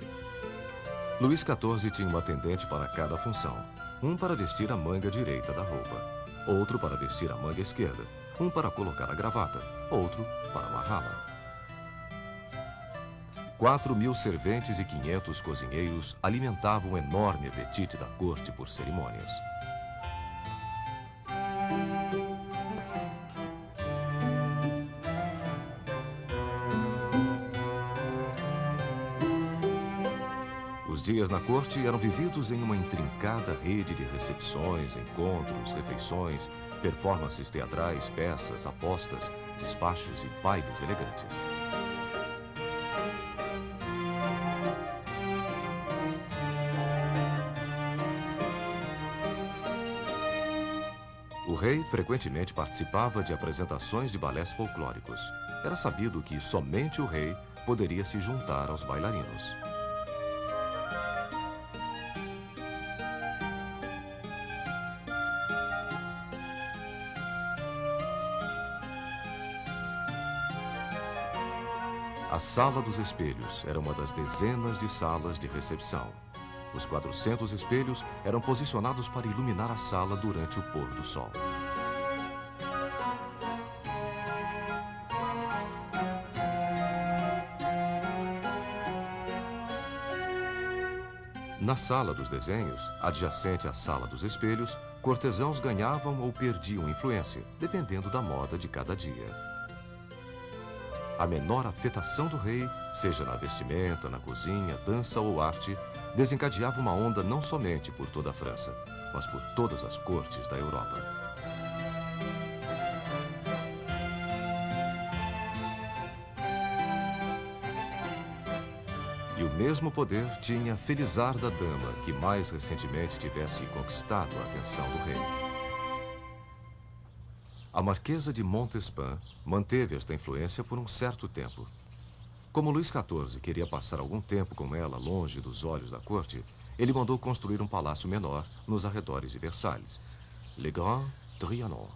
Luís XIV tinha um atendente para cada função. Um para vestir a manga direita da roupa, outro para vestir a manga esquerda, um para colocar a gravata, outro para amarrá-la. 4.000 serventes e 500 cozinheiros alimentavam o enorme apetite da corte por cerimônias. Os dias na corte eram vividos em uma intrincada rede de recepções, encontros, refeições, performances teatrais, peças, apostas, despachos e bailes elegantes. O rei frequentemente participava de apresentações de balés folclóricos. Era sabido que somente o rei poderia se juntar aos bailarinos. A Sala dos Espelhos era uma das dezenas de salas de recepção. Os 400 espelhos eram posicionados para iluminar a sala durante o pôr do sol. Na Sala dos Desenhos, adjacente à Sala dos Espelhos, cortesãos ganhavam ou perdiam influência, dependendo da moda de cada dia. A menor afetação do rei, seja na vestimenta, na cozinha, dança ou arte, desencadeava uma onda não somente por toda a França, mas por todas as cortes da Europa. E o mesmo poder tinha Felizarda Dama, que mais recentemente tivesse conquistado a atenção do rei. A Marquesa de Montespan manteve esta influência por um certo tempo. Como Luís XIV queria passar algum tempo com ela longe dos olhos da corte, ele mandou construir um palácio menor nos arredores de Versalhes, Le Grand Trianon.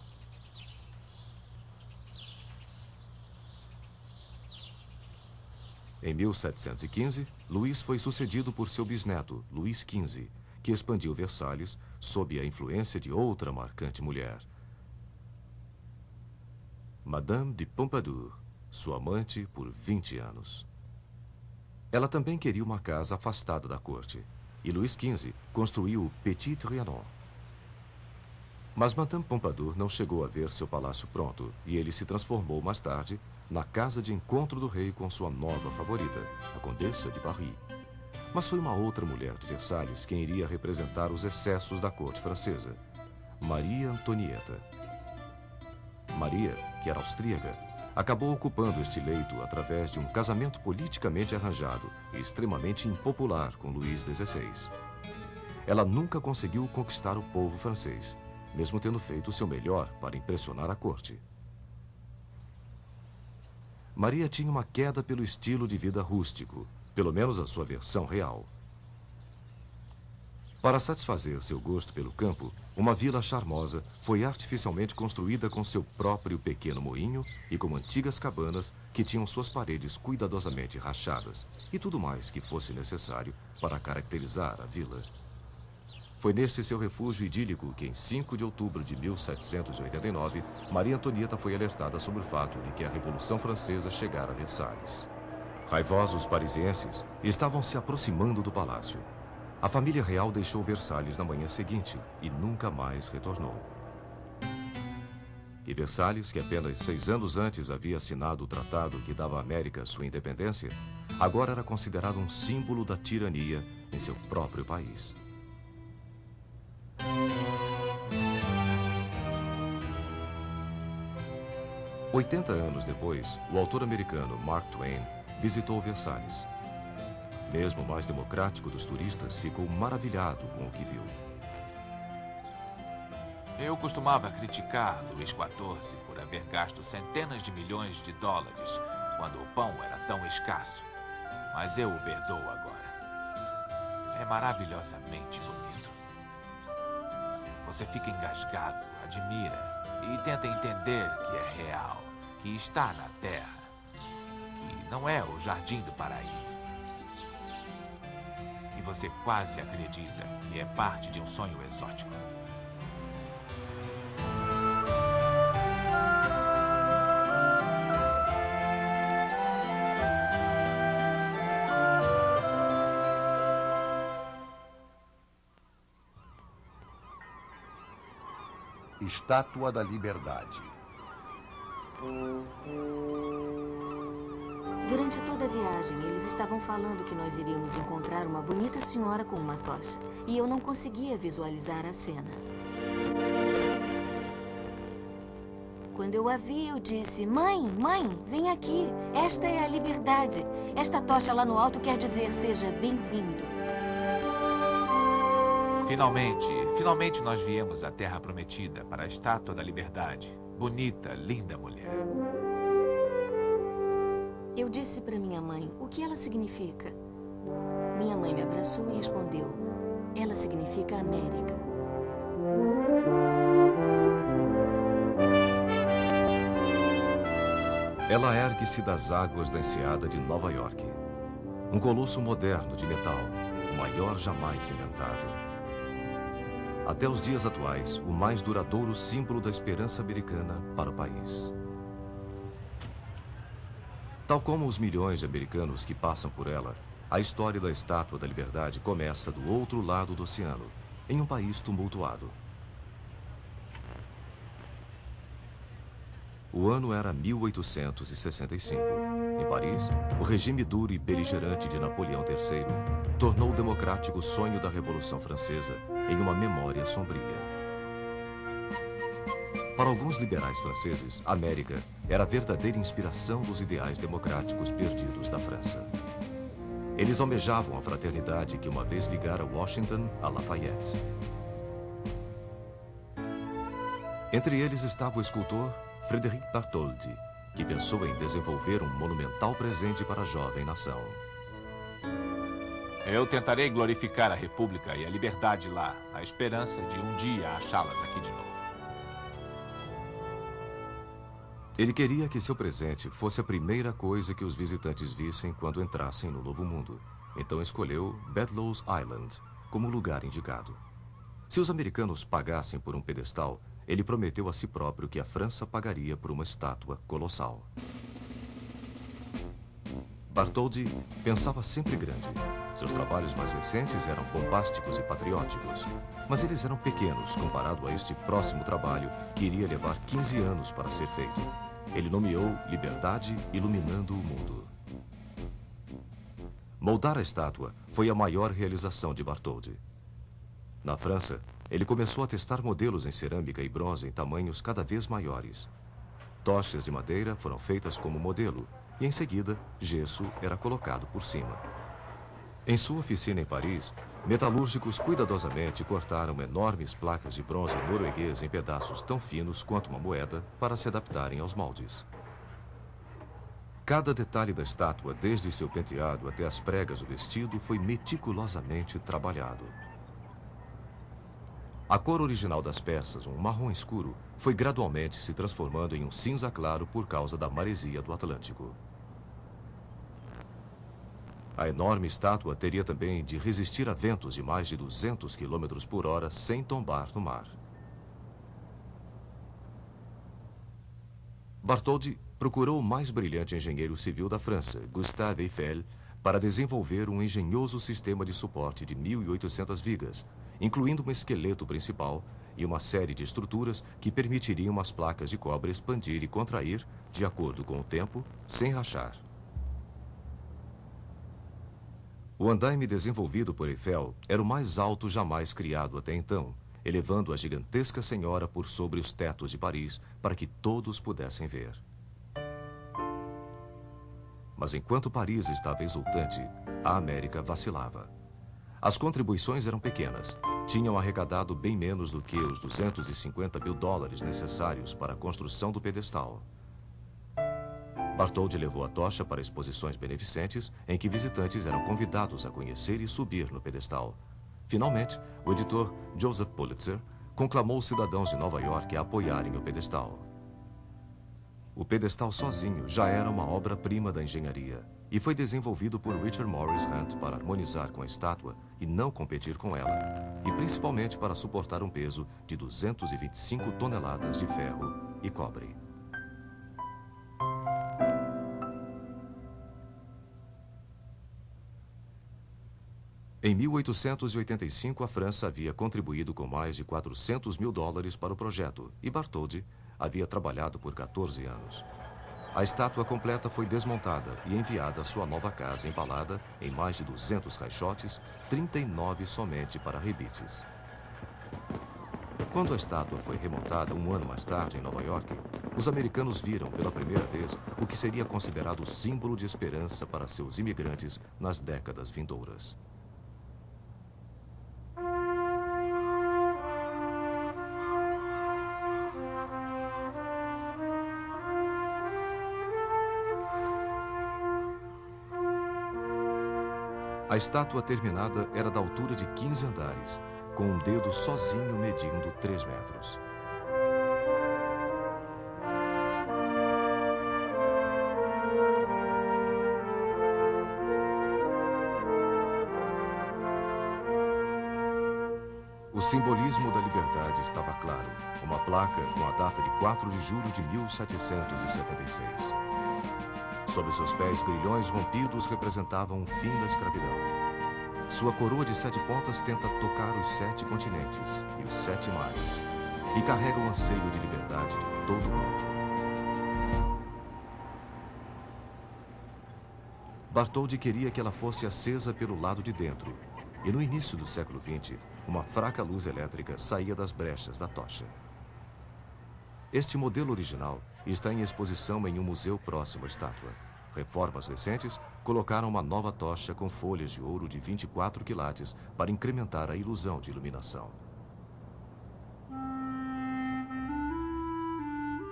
Em 1715, Luís foi sucedido por seu bisneto, Luís XV, que expandiu Versalhes sob a influência de outra marcante mulher, Madame de Pompadour, sua amante por 20 anos. Ela também queria uma casa afastada da corte, e Luís XV construiu o Petit Trianon. Mas Madame Pompadour não chegou a ver seu palácio pronto, e ele se transformou mais tarde na casa de encontro do rei com sua nova favorita, a Condessa de Berry. Mas foi uma outra mulher de Versalhes quem iria representar os excessos da corte francesa, Maria Antonieta. Maria, que era austríaca, acabou ocupando este leito através de um casamento politicamente arranjado e extremamente impopular com Luís XVI. Ela nunca conseguiu conquistar o povo francês, mesmo tendo feito o seu melhor para impressionar a corte. Maria tinha uma queda pelo estilo de vida rústico, pelo menos a sua versão real. Para satisfazer seu gosto pelo campo, uma vila charmosa foi artificialmente construída com seu próprio pequeno moinho e com antigas cabanas que tinham suas paredes cuidadosamente rachadas e tudo mais que fosse necessário para caracterizar a vila. Foi nesse seu refúgio idílico que, em 5 de outubro de 1789, Maria Antonieta foi alertada sobre o fato de que a Revolução Francesa chegara a Versalhes. Raivosos parisienses estavam se aproximando do palácio. A família real deixou Versalhes na manhã seguinte e nunca mais retornou. E Versalhes, que apenas 6 anos antes havia assinado o tratado que dava à América sua independência, agora era considerado um símbolo da tirania em seu próprio país. Oitenta anos depois, o autor americano Mark Twain visitou Versalhes. Mesmo o mais democrático dos turistas ficou maravilhado com o que viu. Eu costumava criticar Luís XIV por haver gasto centenas de milhões de dólares quando o pão era tão escasso. Mas eu o perdoo agora. É maravilhosamente bonito. Você fica engasgado, admira e tenta entender que é real, que está na Terra, que não é o jardim do paraíso. E você quase acredita que é parte de um sonho exótico. Estátua da Liberdade. Durante toda a viagem, eles estavam falando que nós iríamos encontrar uma bonita senhora com uma tocha. E eu não conseguia visualizar a cena. Quando eu a vi, eu disse: Mãe, vem aqui. Esta é a liberdade. Esta tocha lá no alto quer dizer seja bem-vindo. Finalmente nós viemos à Terra Prometida para a Estátua da Liberdade. Bonita, linda mulher. Eu disse para minha mãe o que ela significa. Minha mãe me abraçou e respondeu: ela significa América. Ela ergue-se das águas da enseada de Nova York. Um colosso moderno de metal, o maior jamais inventado. Até os dias atuais, o mais duradouro símbolo da esperança americana para o país. Tal como os milhões de americanos que passam por ela, a história da Estátua da Liberdade começa do outro lado do oceano, em um país tumultuado. O ano era 1865. Em Paris, o regime duro e beligerante de Napoleão III tornou o democrático sonho da Revolução Francesa em uma memória sombria. Para alguns liberais franceses, a América era a verdadeira inspiração dos ideais democráticos perdidos da França. Eles almejavam a fraternidade que uma vez ligara Washington a Lafayette. Entre eles estava o escultor Frédéric Bartholdi, que pensou em desenvolver um monumental presente para a jovem nação. Eu tentarei glorificar a República e a liberdade lá, na esperança de um dia achá-las aqui de novo. Ele queria que seu presente fosse a primeira coisa que os visitantes vissem quando entrassem no Novo Mundo. Então escolheu Bedloe's Island como lugar indicado. Se os americanos pagassem por um pedestal, ele prometeu a si próprio que a França pagaria por uma estátua colossal. Bartholdi pensava sempre grande. Seus trabalhos mais recentes eram bombásticos e patrióticos, mas eles eram pequenos comparado a este próximo trabalho que iria levar 15 anos para ser feito. ele nomeou Liberdade Iluminando o Mundo. Moldar a estátua foi a maior realização de Bartholdi. Na França, ele começou a testar modelos em cerâmica e bronze em tamanhos cada vez maiores. Tochas de madeira foram feitas como modelo e, em seguida, gesso era colocado por cima. Em sua oficina em Paris, metalúrgicos cuidadosamente cortaram enormes placas de bronze norueguês em pedaços tão finos quanto uma moeda para se adaptarem aos moldes. Cada detalhe da estátua, desde seu penteado até as pregas do vestido, foi meticulosamente trabalhado. A cor original das peças, um marrom escuro, foi gradualmente se transformando em um cinza claro por causa da maresia do Atlântico. A enorme estátua teria também de resistir a ventos de mais de 200 km por hora sem tombar no mar. Bartholdi procurou o mais brilhante engenheiro civil da França, Gustave Eiffel, para desenvolver um engenhoso sistema de suporte de 1.800 vigas, incluindo um esqueleto principal e uma série de estruturas que permitiriam as placas de cobre expandir e contrair, de acordo com o tempo, sem rachar. O andaime desenvolvido por Eiffel era o mais alto jamais criado até então, elevando a gigantesca senhora por sobre os tetos de Paris para que todos pudessem ver. Mas enquanto Paris estava exultante, a América vacilava. As contribuições eram pequenas. Tinham arrecadado bem menos do que os $250 mil necessários para a construção do pedestal. Bartholdi levou a tocha para exposições beneficentes em que visitantes eram convidados a conhecer e subir no pedestal. Finalmente, o editor Joseph Pulitzer conclamou os cidadãos de Nova York a apoiarem o pedestal. O pedestal sozinho já era uma obra-prima da engenharia e foi desenvolvido por Richard Morris Hunt para harmonizar com a estátua e não competir com ela, e principalmente para suportar um peso de 225 toneladas de ferro e cobre. Em 1885, a França havia contribuído com mais de $400 mil para o projeto e Bartholdi havia trabalhado por 14 anos. A estátua completa foi desmontada e enviada à sua nova casa embalada em mais de 200 caixotes, 39 somente para rebites. Quando a estátua foi remontada um ano mais tarde em Nova York, os americanos viram pela primeira vez o que seria considerado símbolo de esperança para seus imigrantes nas décadas vindouras. A estátua terminada era da altura de 15 andares, com um dedo sozinho medindo 3 metros. O simbolismo da liberdade estava claro. Uma placa com a data de 4 de julho de 1776. Sob seus pés, grilhões rompidos representavam o fim da escravidão. Sua coroa de 7 pontas tenta tocar os 7 continentes e os 7 mares, e carrega o anseio de liberdade de todo o mundo. Bartholdi queria que ela fosse acesa pelo lado de dentro, e no início do século XX, uma fraca luz elétrica saía das brechas da tocha. Este modelo original está em exposição em um museu próximo à estátua. Reformas recentes colocaram uma nova tocha com folhas de ouro de 24 quilates para incrementar a ilusão de iluminação.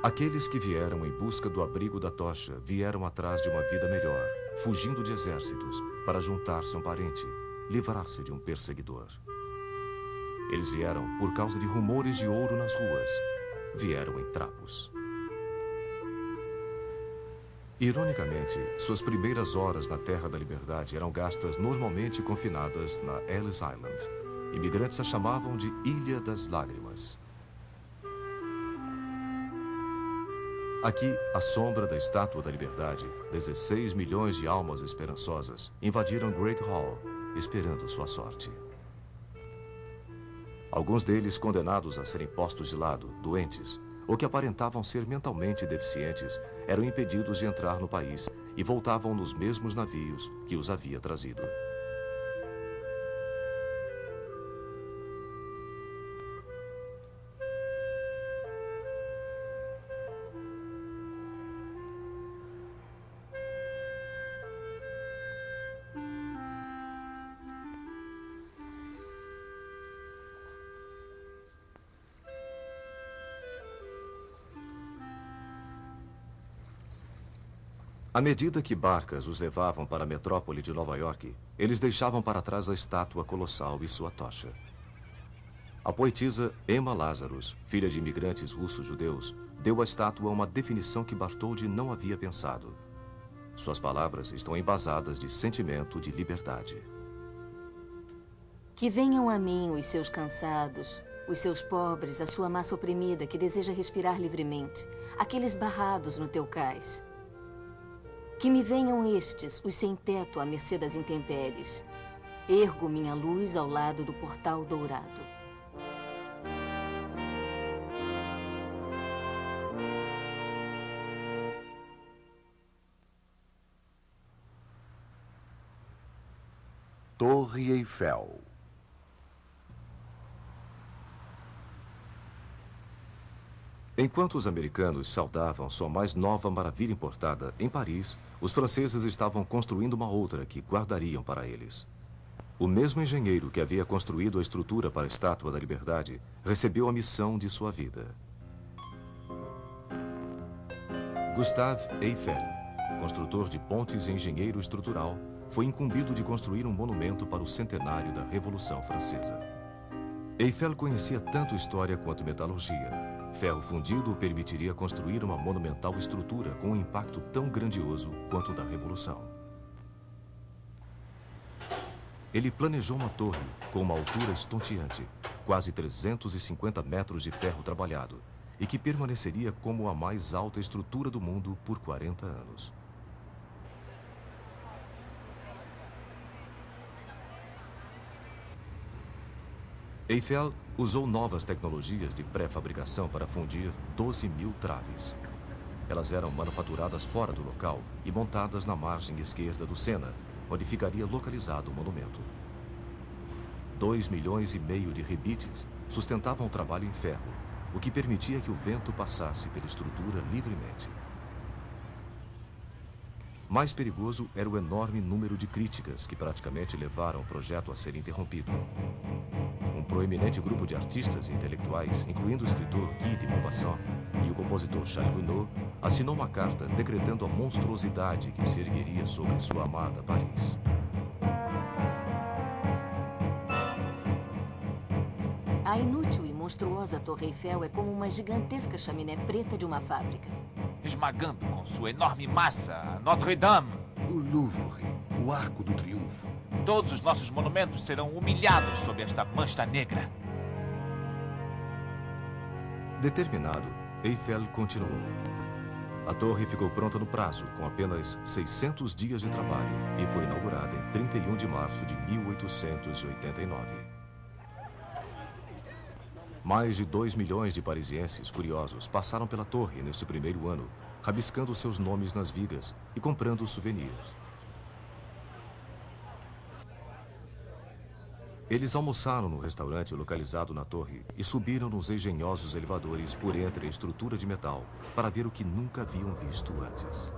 Aqueles que vieram em busca do abrigo da tocha vieram atrás de uma vida melhor, fugindo de exércitos para juntar-se a um parente, livrar-se de um perseguidor. Eles vieram por causa de rumores de ouro nas ruas. Vieram em trapos. Ironicamente, suas primeiras horas na Terra da Liberdade eram gastas normalmente confinadas na Ellis Island. Imigrantes a chamavam de Ilha das Lágrimas. Aqui, à sombra da Estátua da Liberdade, 16 milhões de almas esperançosas invadiram Great Hall, esperando sua sorte. Alguns deles condenados a serem postos de lado, doentes, ou que aparentavam ser mentalmente deficientes eram impedidos de entrar no país e voltavam nos mesmos navios que os havia trazido. À medida que barcas os levavam para a metrópole de Nova York, eles deixavam para trás a estátua colossal e sua tocha. A poetisa Emma Lazarus, filha de imigrantes russos-judeus, deu à estátua uma definição que Bartholdi não havia pensado. Suas palavras estão embasadas de sentimento de liberdade. Que venham a mim os seus cansados, os seus pobres, a sua massa oprimida que deseja respirar livremente, aqueles barrados no teu cais. Que me venham estes, os sem teto à mercê das intempéries. Ergo minha luz ao lado do portal dourado. Torre Eiffel. Enquanto os americanos saudavam sua mais nova maravilha importada, em Paris, os franceses estavam construindo uma outra que guardariam para eles. O mesmo engenheiro que havia construído a estrutura para a Estátua da Liberdade recebeu a missão de sua vida. Gustave Eiffel, construtor de pontes e engenheiro estrutural, foi incumbido de construir um monumento para o centenário da Revolução Francesa. Eiffel conhecia tanto história quanto metalurgia. Ferro fundido o permitiria construir uma monumental estrutura com um impacto tão grandioso quanto o da Revolução. Ele planejou uma torre com uma altura estonteante, quase 350 metros de ferro trabalhado, e que permaneceria como a mais alta estrutura do mundo por 40 anos. Eiffel usou novas tecnologias de pré-fabricação para fundir 12.000 traves. Elas eram manufaturadas fora do local e montadas na margem esquerda do Sena, onde ficaria localizado o monumento. 2,5 milhões de rebites sustentavam o trabalho em ferro, o que permitia que o vento passasse pela estrutura livremente. Mais perigoso era o enorme número de críticas que praticamente levaram o projeto a ser interrompido. Um proeminente grupo de artistas e intelectuais, incluindo o escritor Guy de Maupassant e o compositor Charles Gounod, assinou uma carta decretando a monstruosidade que se ergueria sobre sua amada Paris. A inútil e monstruosa Torre Eiffel é como uma gigantesca chaminé preta de uma fábrica. Esmagando com sua enorme massa a Notre-Dame. O Louvre, o Arco do Triunfo. Todos os nossos monumentos serão humilhados sob esta mancha negra. Determinado, Eiffel continuou. A torre ficou pronta no prazo, com apenas 600 dias de trabalho, e foi inaugurada em 31 de março de 1889. Mais de 2 milhões de parisienses curiosos passaram pela torre neste primeiro ano, rabiscando seus nomes nas vigas e comprando souvenirs. Eles almoçaram no restaurante localizado na torre e subiram nos engenhosos elevadores por entre a estrutura de metal para ver o que nunca haviam visto antes.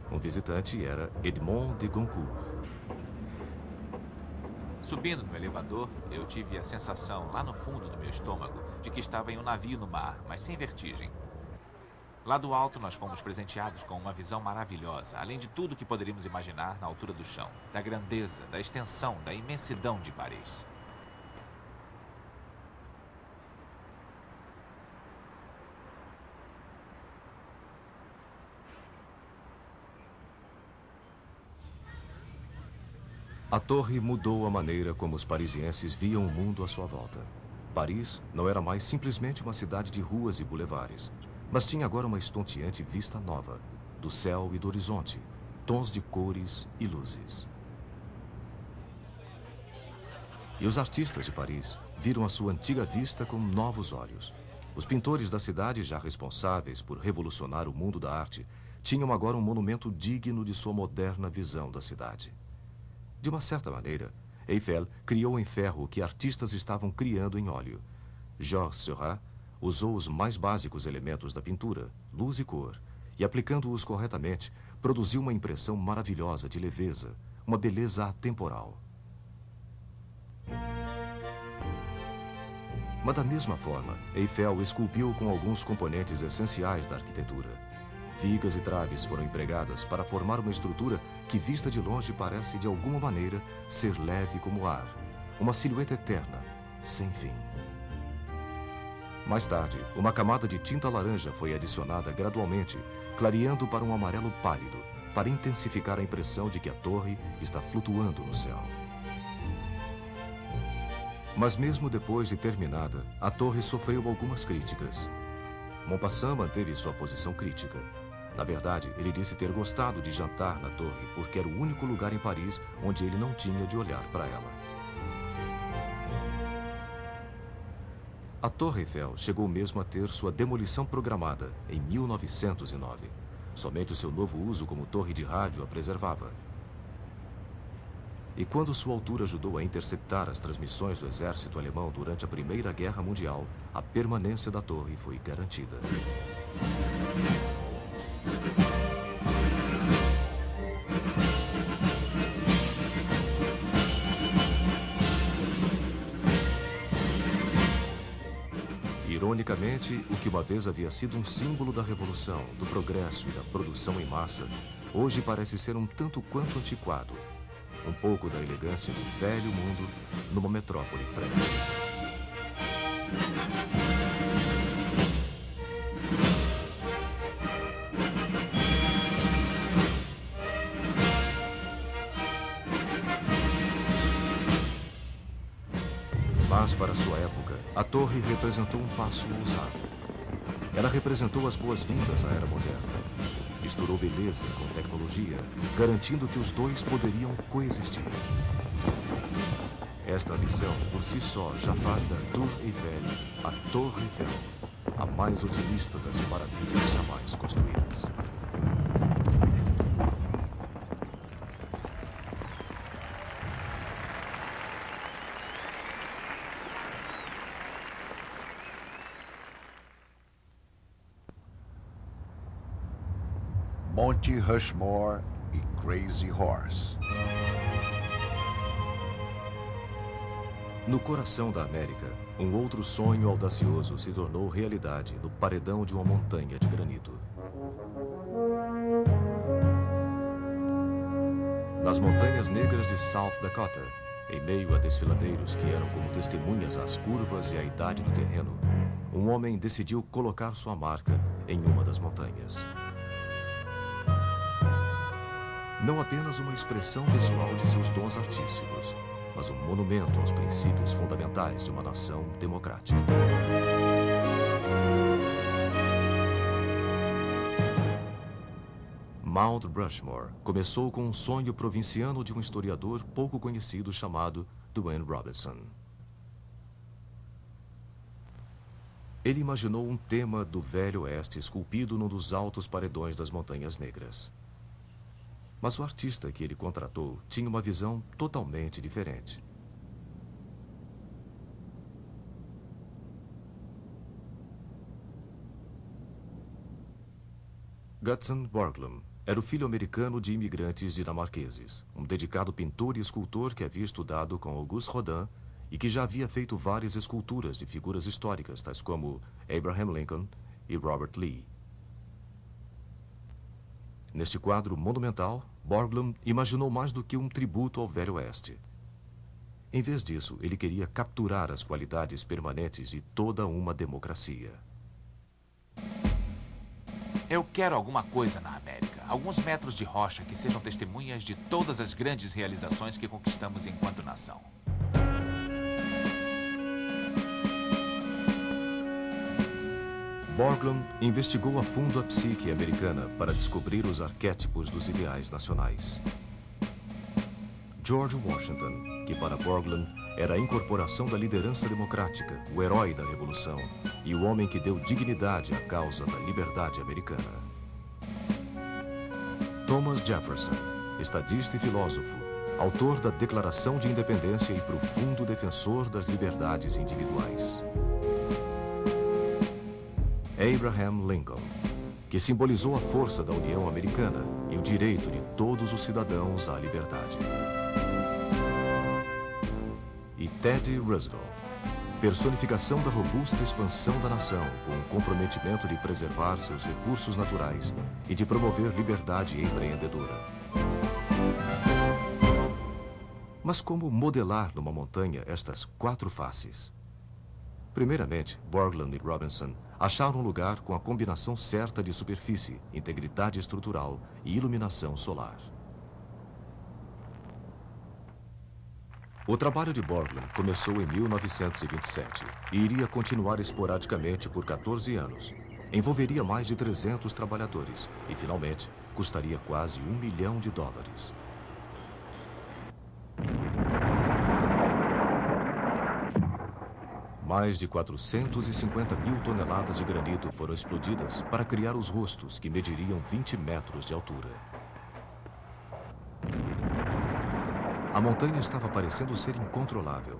Um visitante era Edmond de Goncourt. Subindo no elevador, eu tive a sensação, lá no fundo do meu estômago, de que estava em um navio no mar, mas sem vertigem. Lá do alto, nós fomos presenteados com uma visão maravilhosa, além de tudo que poderíamos imaginar na altura do chão, da grandeza, da extensão, da imensidão de Paris. A torre mudou a maneira como os parisienses viam o mundo à sua volta. Paris não era mais simplesmente uma cidade de ruas e bulevares, mas tinha agora uma estonteante vista nova, do céu e do horizonte, tons de cores e luzes. E os artistas de Paris viram a sua antiga vista com novos olhos. Os pintores da cidade, já responsáveis por revolucionar o mundo da arte, tinham agora um monumento digno de sua moderna visão da cidade. De uma certa maneira, Eiffel criou em ferro o que artistas estavam criando em óleo. Georges Seurat usou os mais básicos elementos da pintura, luz e cor, e aplicando-os corretamente, produziu uma impressão maravilhosa de leveza, uma beleza atemporal. Mas da mesma forma, Eiffel esculpiu com alguns componentes essenciais da arquitetura. Vigas e traves foram empregadas para formar uma estrutura que, vista de longe, parece de alguma maneira ser leve como o ar, uma silhueta eterna, sem fim. Mais tarde, uma camada de tinta laranja foi adicionada gradualmente, clareando para um amarelo pálido, para intensificar a impressão de que a torre está flutuando no céu. Mas mesmo depois de terminada, a torre sofreu algumas críticas. Maupassant manteve sua posição crítica. Na verdade, ele disse ter gostado de jantar na torre porque era o único lugar em Paris onde ele não tinha de olhar para ela. A Torre Eiffel chegou mesmo a ter sua demolição programada em 1909. Somente o seu novo uso como torre de rádio a preservava. E quando sua altura ajudou a interceptar as transmissões do exército alemão durante a Primeira Guerra Mundial, a permanência da torre foi garantida. Ironicamente, o que uma vez havia sido um símbolo da revolução, do progresso e da produção em massa, hoje parece ser um tanto quanto antiquado. Um pouco da elegância do velho mundo numa metrópole frenética. Mas, para sua época, a torre representou um passo ousado. Ela representou as boas-vindas à era moderna. Misturou beleza com tecnologia, garantindo que os dois poderiam coexistir. Esta lição, por si só, já faz da Tour Eiffel a Torre Eiffel, a mais otimista das maravilhas jamais construídas. Monte Rushmore e Crazy Horse. No coração da América, um outro sonho audacioso se tornou realidade no paredão de uma montanha de granito. Nas montanhas negras de South Dakota, em meio a desfiladeiros que eram como testemunhas às curvas e à idade do terreno, um homem decidiu colocar sua marca em uma das montanhas. Não apenas uma expressão pessoal de seus dons artísticos, mas um monumento aos princípios fundamentais de uma nação democrática. Mount Rushmore começou com um sonho provinciano de um historiador pouco conhecido chamado Duane Robertson. Ele imaginou um tema do Velho Oeste esculpido num dos altos paredões das Montanhas Negras. Mas o artista que ele contratou tinha uma visão totalmente diferente. Gutzon Borglum era o filho americano de imigrantes dinamarqueses, um dedicado pintor e escultor que havia estudado com Auguste Rodin e que já havia feito várias esculturas de figuras históricas, tais como Abraham Lincoln e Robert Lee. Neste quadro monumental, Borglum imaginou mais do que um tributo ao Velho Oeste. Em vez disso, ele queria capturar as qualidades permanentes de toda uma democracia. Eu quero alguma coisa na América. Alguns metros de rocha que sejam testemunhas de todas as grandes realizações que conquistamos enquanto nação. Borglum investigou a fundo a psique americana para descobrir os arquétipos dos ideais nacionais. George Washington, que para Borglum era a incorporação da liderança democrática, o herói da Revolução e o homem que deu dignidade à causa da liberdade americana. Thomas Jefferson, estadista e filósofo, autor da Declaração de Independência e profundo defensor das liberdades individuais. Abraham Lincoln, que simbolizou a força da União Americana e o direito de todos os cidadãos à liberdade. E Teddy Roosevelt, personificação da robusta expansão da nação, com o comprometimento de preservar seus recursos naturais e de promover liberdade empreendedora. Mas como modelar numa montanha estas 4 faces? Primeiramente, Borglum e Robinson acharam um lugar com a combinação certa de superfície, integridade estrutural e iluminação solar. O trabalho de Borglum começou em 1927 e iria continuar esporadicamente por 14 anos. Envolveria mais de 300 trabalhadores e, finalmente, custaria quase $1 milhão. Mais de 450 mil toneladas de granito foram explodidas para criar os rostos que mediriam 20 metros de altura. A montanha estava parecendo ser incontrolável.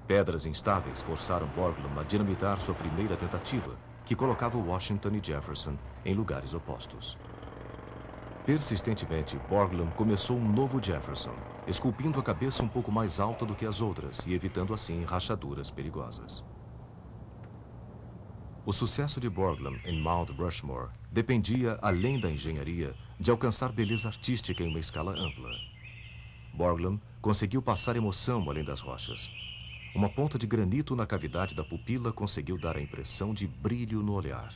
Pedras instáveis forçaram Borglum a dinamitar sua primeira tentativa, que colocava Washington e Jefferson em lugares opostos. Persistentemente, Borglum começou um novo Jefferson, esculpindo a cabeça um pouco mais alta do que as outras e evitando assim rachaduras perigosas. O sucesso de Borglum em Mount Rushmore dependia, além da engenharia, de alcançar beleza artística em uma escala ampla. Borglum conseguiu passar emoção além das rochas. Uma ponta de granito na cavidade da pupila conseguiu dar a impressão de brilho no olhar.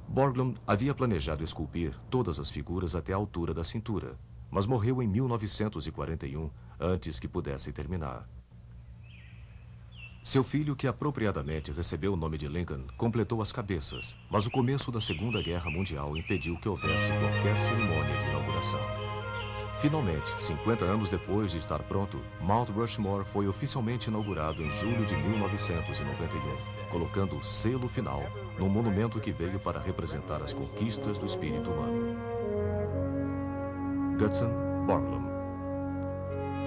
Borglum havia planejado esculpir todas as figuras até a altura da cintura, mas morreu em 1941, antes que pudesse terminar. Seu filho, que apropriadamente recebeu o nome de Lincoln, completou as cabeças, mas o começo da Segunda Guerra Mundial impediu que houvesse qualquer cerimônia de inauguração. Finalmente, 50 anos depois de estar pronto, Mount Rushmore foi oficialmente inaugurado em julho de 1991, colocando o selo final num monumento que veio para representar as conquistas do espírito humano. Gutzon Borglum.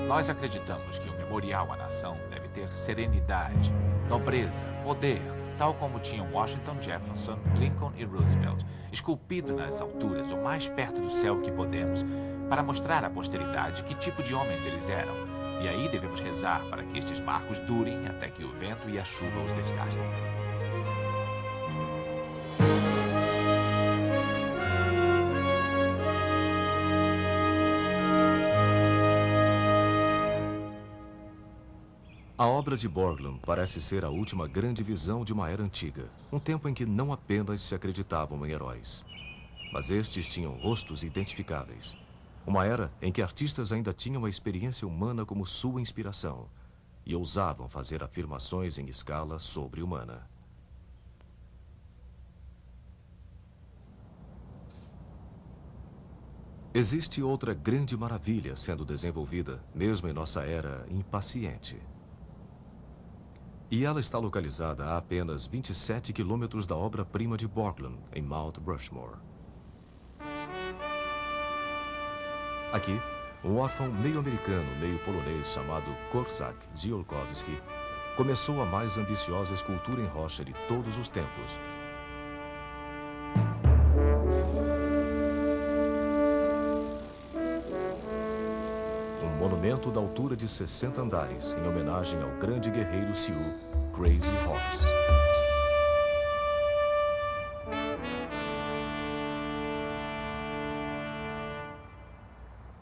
Nós acreditamos que o memorial à nação deve ter serenidade, nobreza, poder, tal como tinham Washington, Jefferson, Lincoln e Roosevelt, esculpido nas alturas o mais perto do céu que podemos, para mostrar à posteridade que tipo de homens eles eram. E aí devemos rezar para que estes marcos durem até que o vento e a chuva os desgastem. A obra de Borglum parece ser a última grande visão de uma era antiga, um tempo em que não apenas se acreditavam em heróis, mas estes tinham rostos identificáveis. Uma era em que artistas ainda tinham a experiência humana como sua inspiração e ousavam fazer afirmações em escala sobre-humana. Existe outra grande maravilha sendo desenvolvida, mesmo em nossa era impaciente. E ela está localizada a apenas 27 quilômetros da obra-prima de Borglum, em Mount Rushmore. Aqui, um órfão meio americano, meio polonês chamado Korczak Ziolkowski começou a mais ambiciosa escultura em rocha de todos os tempos. Um monumento da altura de 60 andares, em homenagem ao grande guerreiro Sioux, Crazy Horse.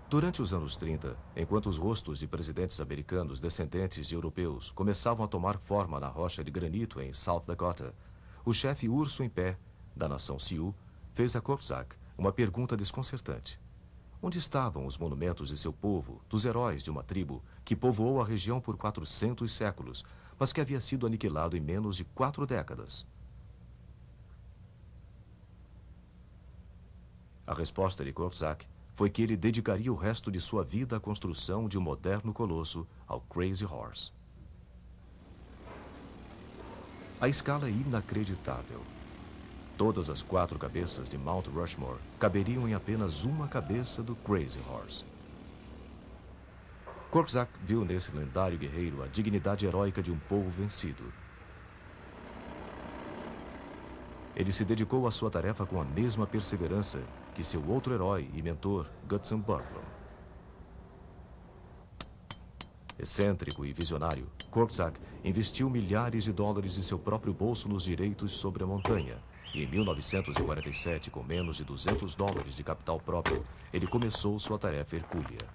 Durante os anos 30, enquanto os rostos de presidentes americanos descendentes de europeus começavam a tomar forma na rocha de granito em South Dakota, o chefe urso em pé, da nação Sioux, fez a Korczak uma pergunta desconcertante. Onde estavam os monumentos de seu povo, dos heróis de uma tribo que povoou a região por 400 séculos, mas que havia sido aniquilado em menos de 4 décadas? A resposta de Korczak foi que ele dedicaria o resto de sua vida à construção de um moderno colosso, ao Crazy Horse. A escala é inacreditável. Todas as 4 cabeças de Mount Rushmore caberiam em apenas uma cabeça do Crazy Horse. Korczak viu nesse lendário guerreiro a dignidade heróica de um povo vencido. Ele se dedicou à sua tarefa com a mesma perseverança que seu outro herói e mentor, Gutzon Borglum. Excêntrico e visionário, Korczak investiu milhares de dólares de seu próprio bolso nos direitos sobre a montanha. E em 1947, com menos de $200 de capital próprio, ele começou sua tarefa hercúlea.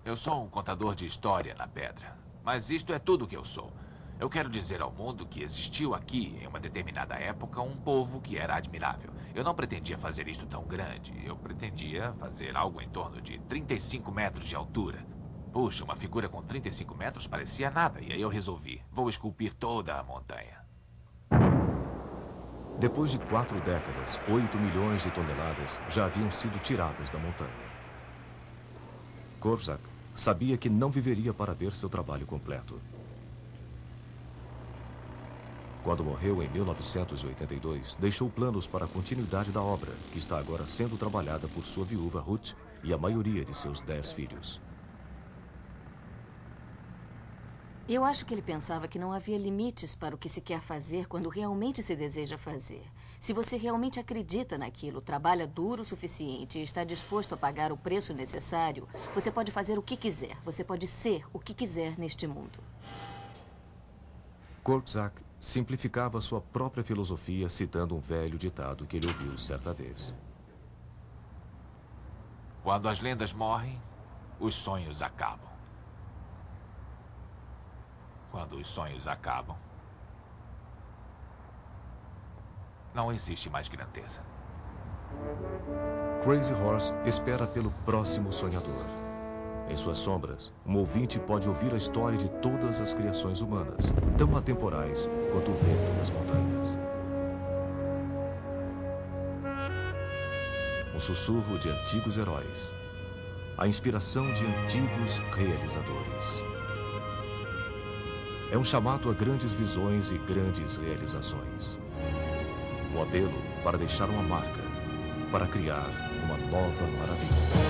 Eu sou um contador de história na pedra, mas isto é tudo o que eu sou. Eu quero dizer ao mundo que existiu aqui, em uma determinada época, um povo que era admirável. Eu não pretendia fazer isto tão grande. Eu pretendia fazer algo em torno de 35 metros de altura. Puxa, uma figura com 35 metros parecia nada, e aí eu resolvi. Vou esculpir toda a montanha. Depois de 4 décadas, 8 milhões de toneladas já haviam sido tiradas da montanha. Korczak sabia que não viveria para ver seu trabalho completo. Quando morreu em 1982, deixou planos para a continuidade da obra, que está agora sendo trabalhada por sua viúva Ruth e a maioria de seus 10 filhos. Eu acho que ele pensava que não havia limites para o que se quer fazer quando realmente se deseja fazer. Se você realmente acredita naquilo, trabalha duro o suficiente e está disposto a pagar o preço necessário, você pode fazer o que quiser. Você pode ser o que quiser neste mundo. Korczak simplificava sua própria filosofia citando um velho ditado que ele ouviu certa vez. Quando as lendas morrem, os sonhos acabam. Quando os sonhos acabam, não existe mais grandeza. Crazy Horse espera pelo próximo sonhador. Em suas sombras, um ouvinte pode ouvir a história de todas as criações humanas, tão atemporais quanto o vento das montanhas. Um sussurro de antigos heróis. A inspiração de antigos realizadores. É um chamado a grandes visões e grandes realizações. Um apelo para deixar uma marca, para criar uma nova maravilha.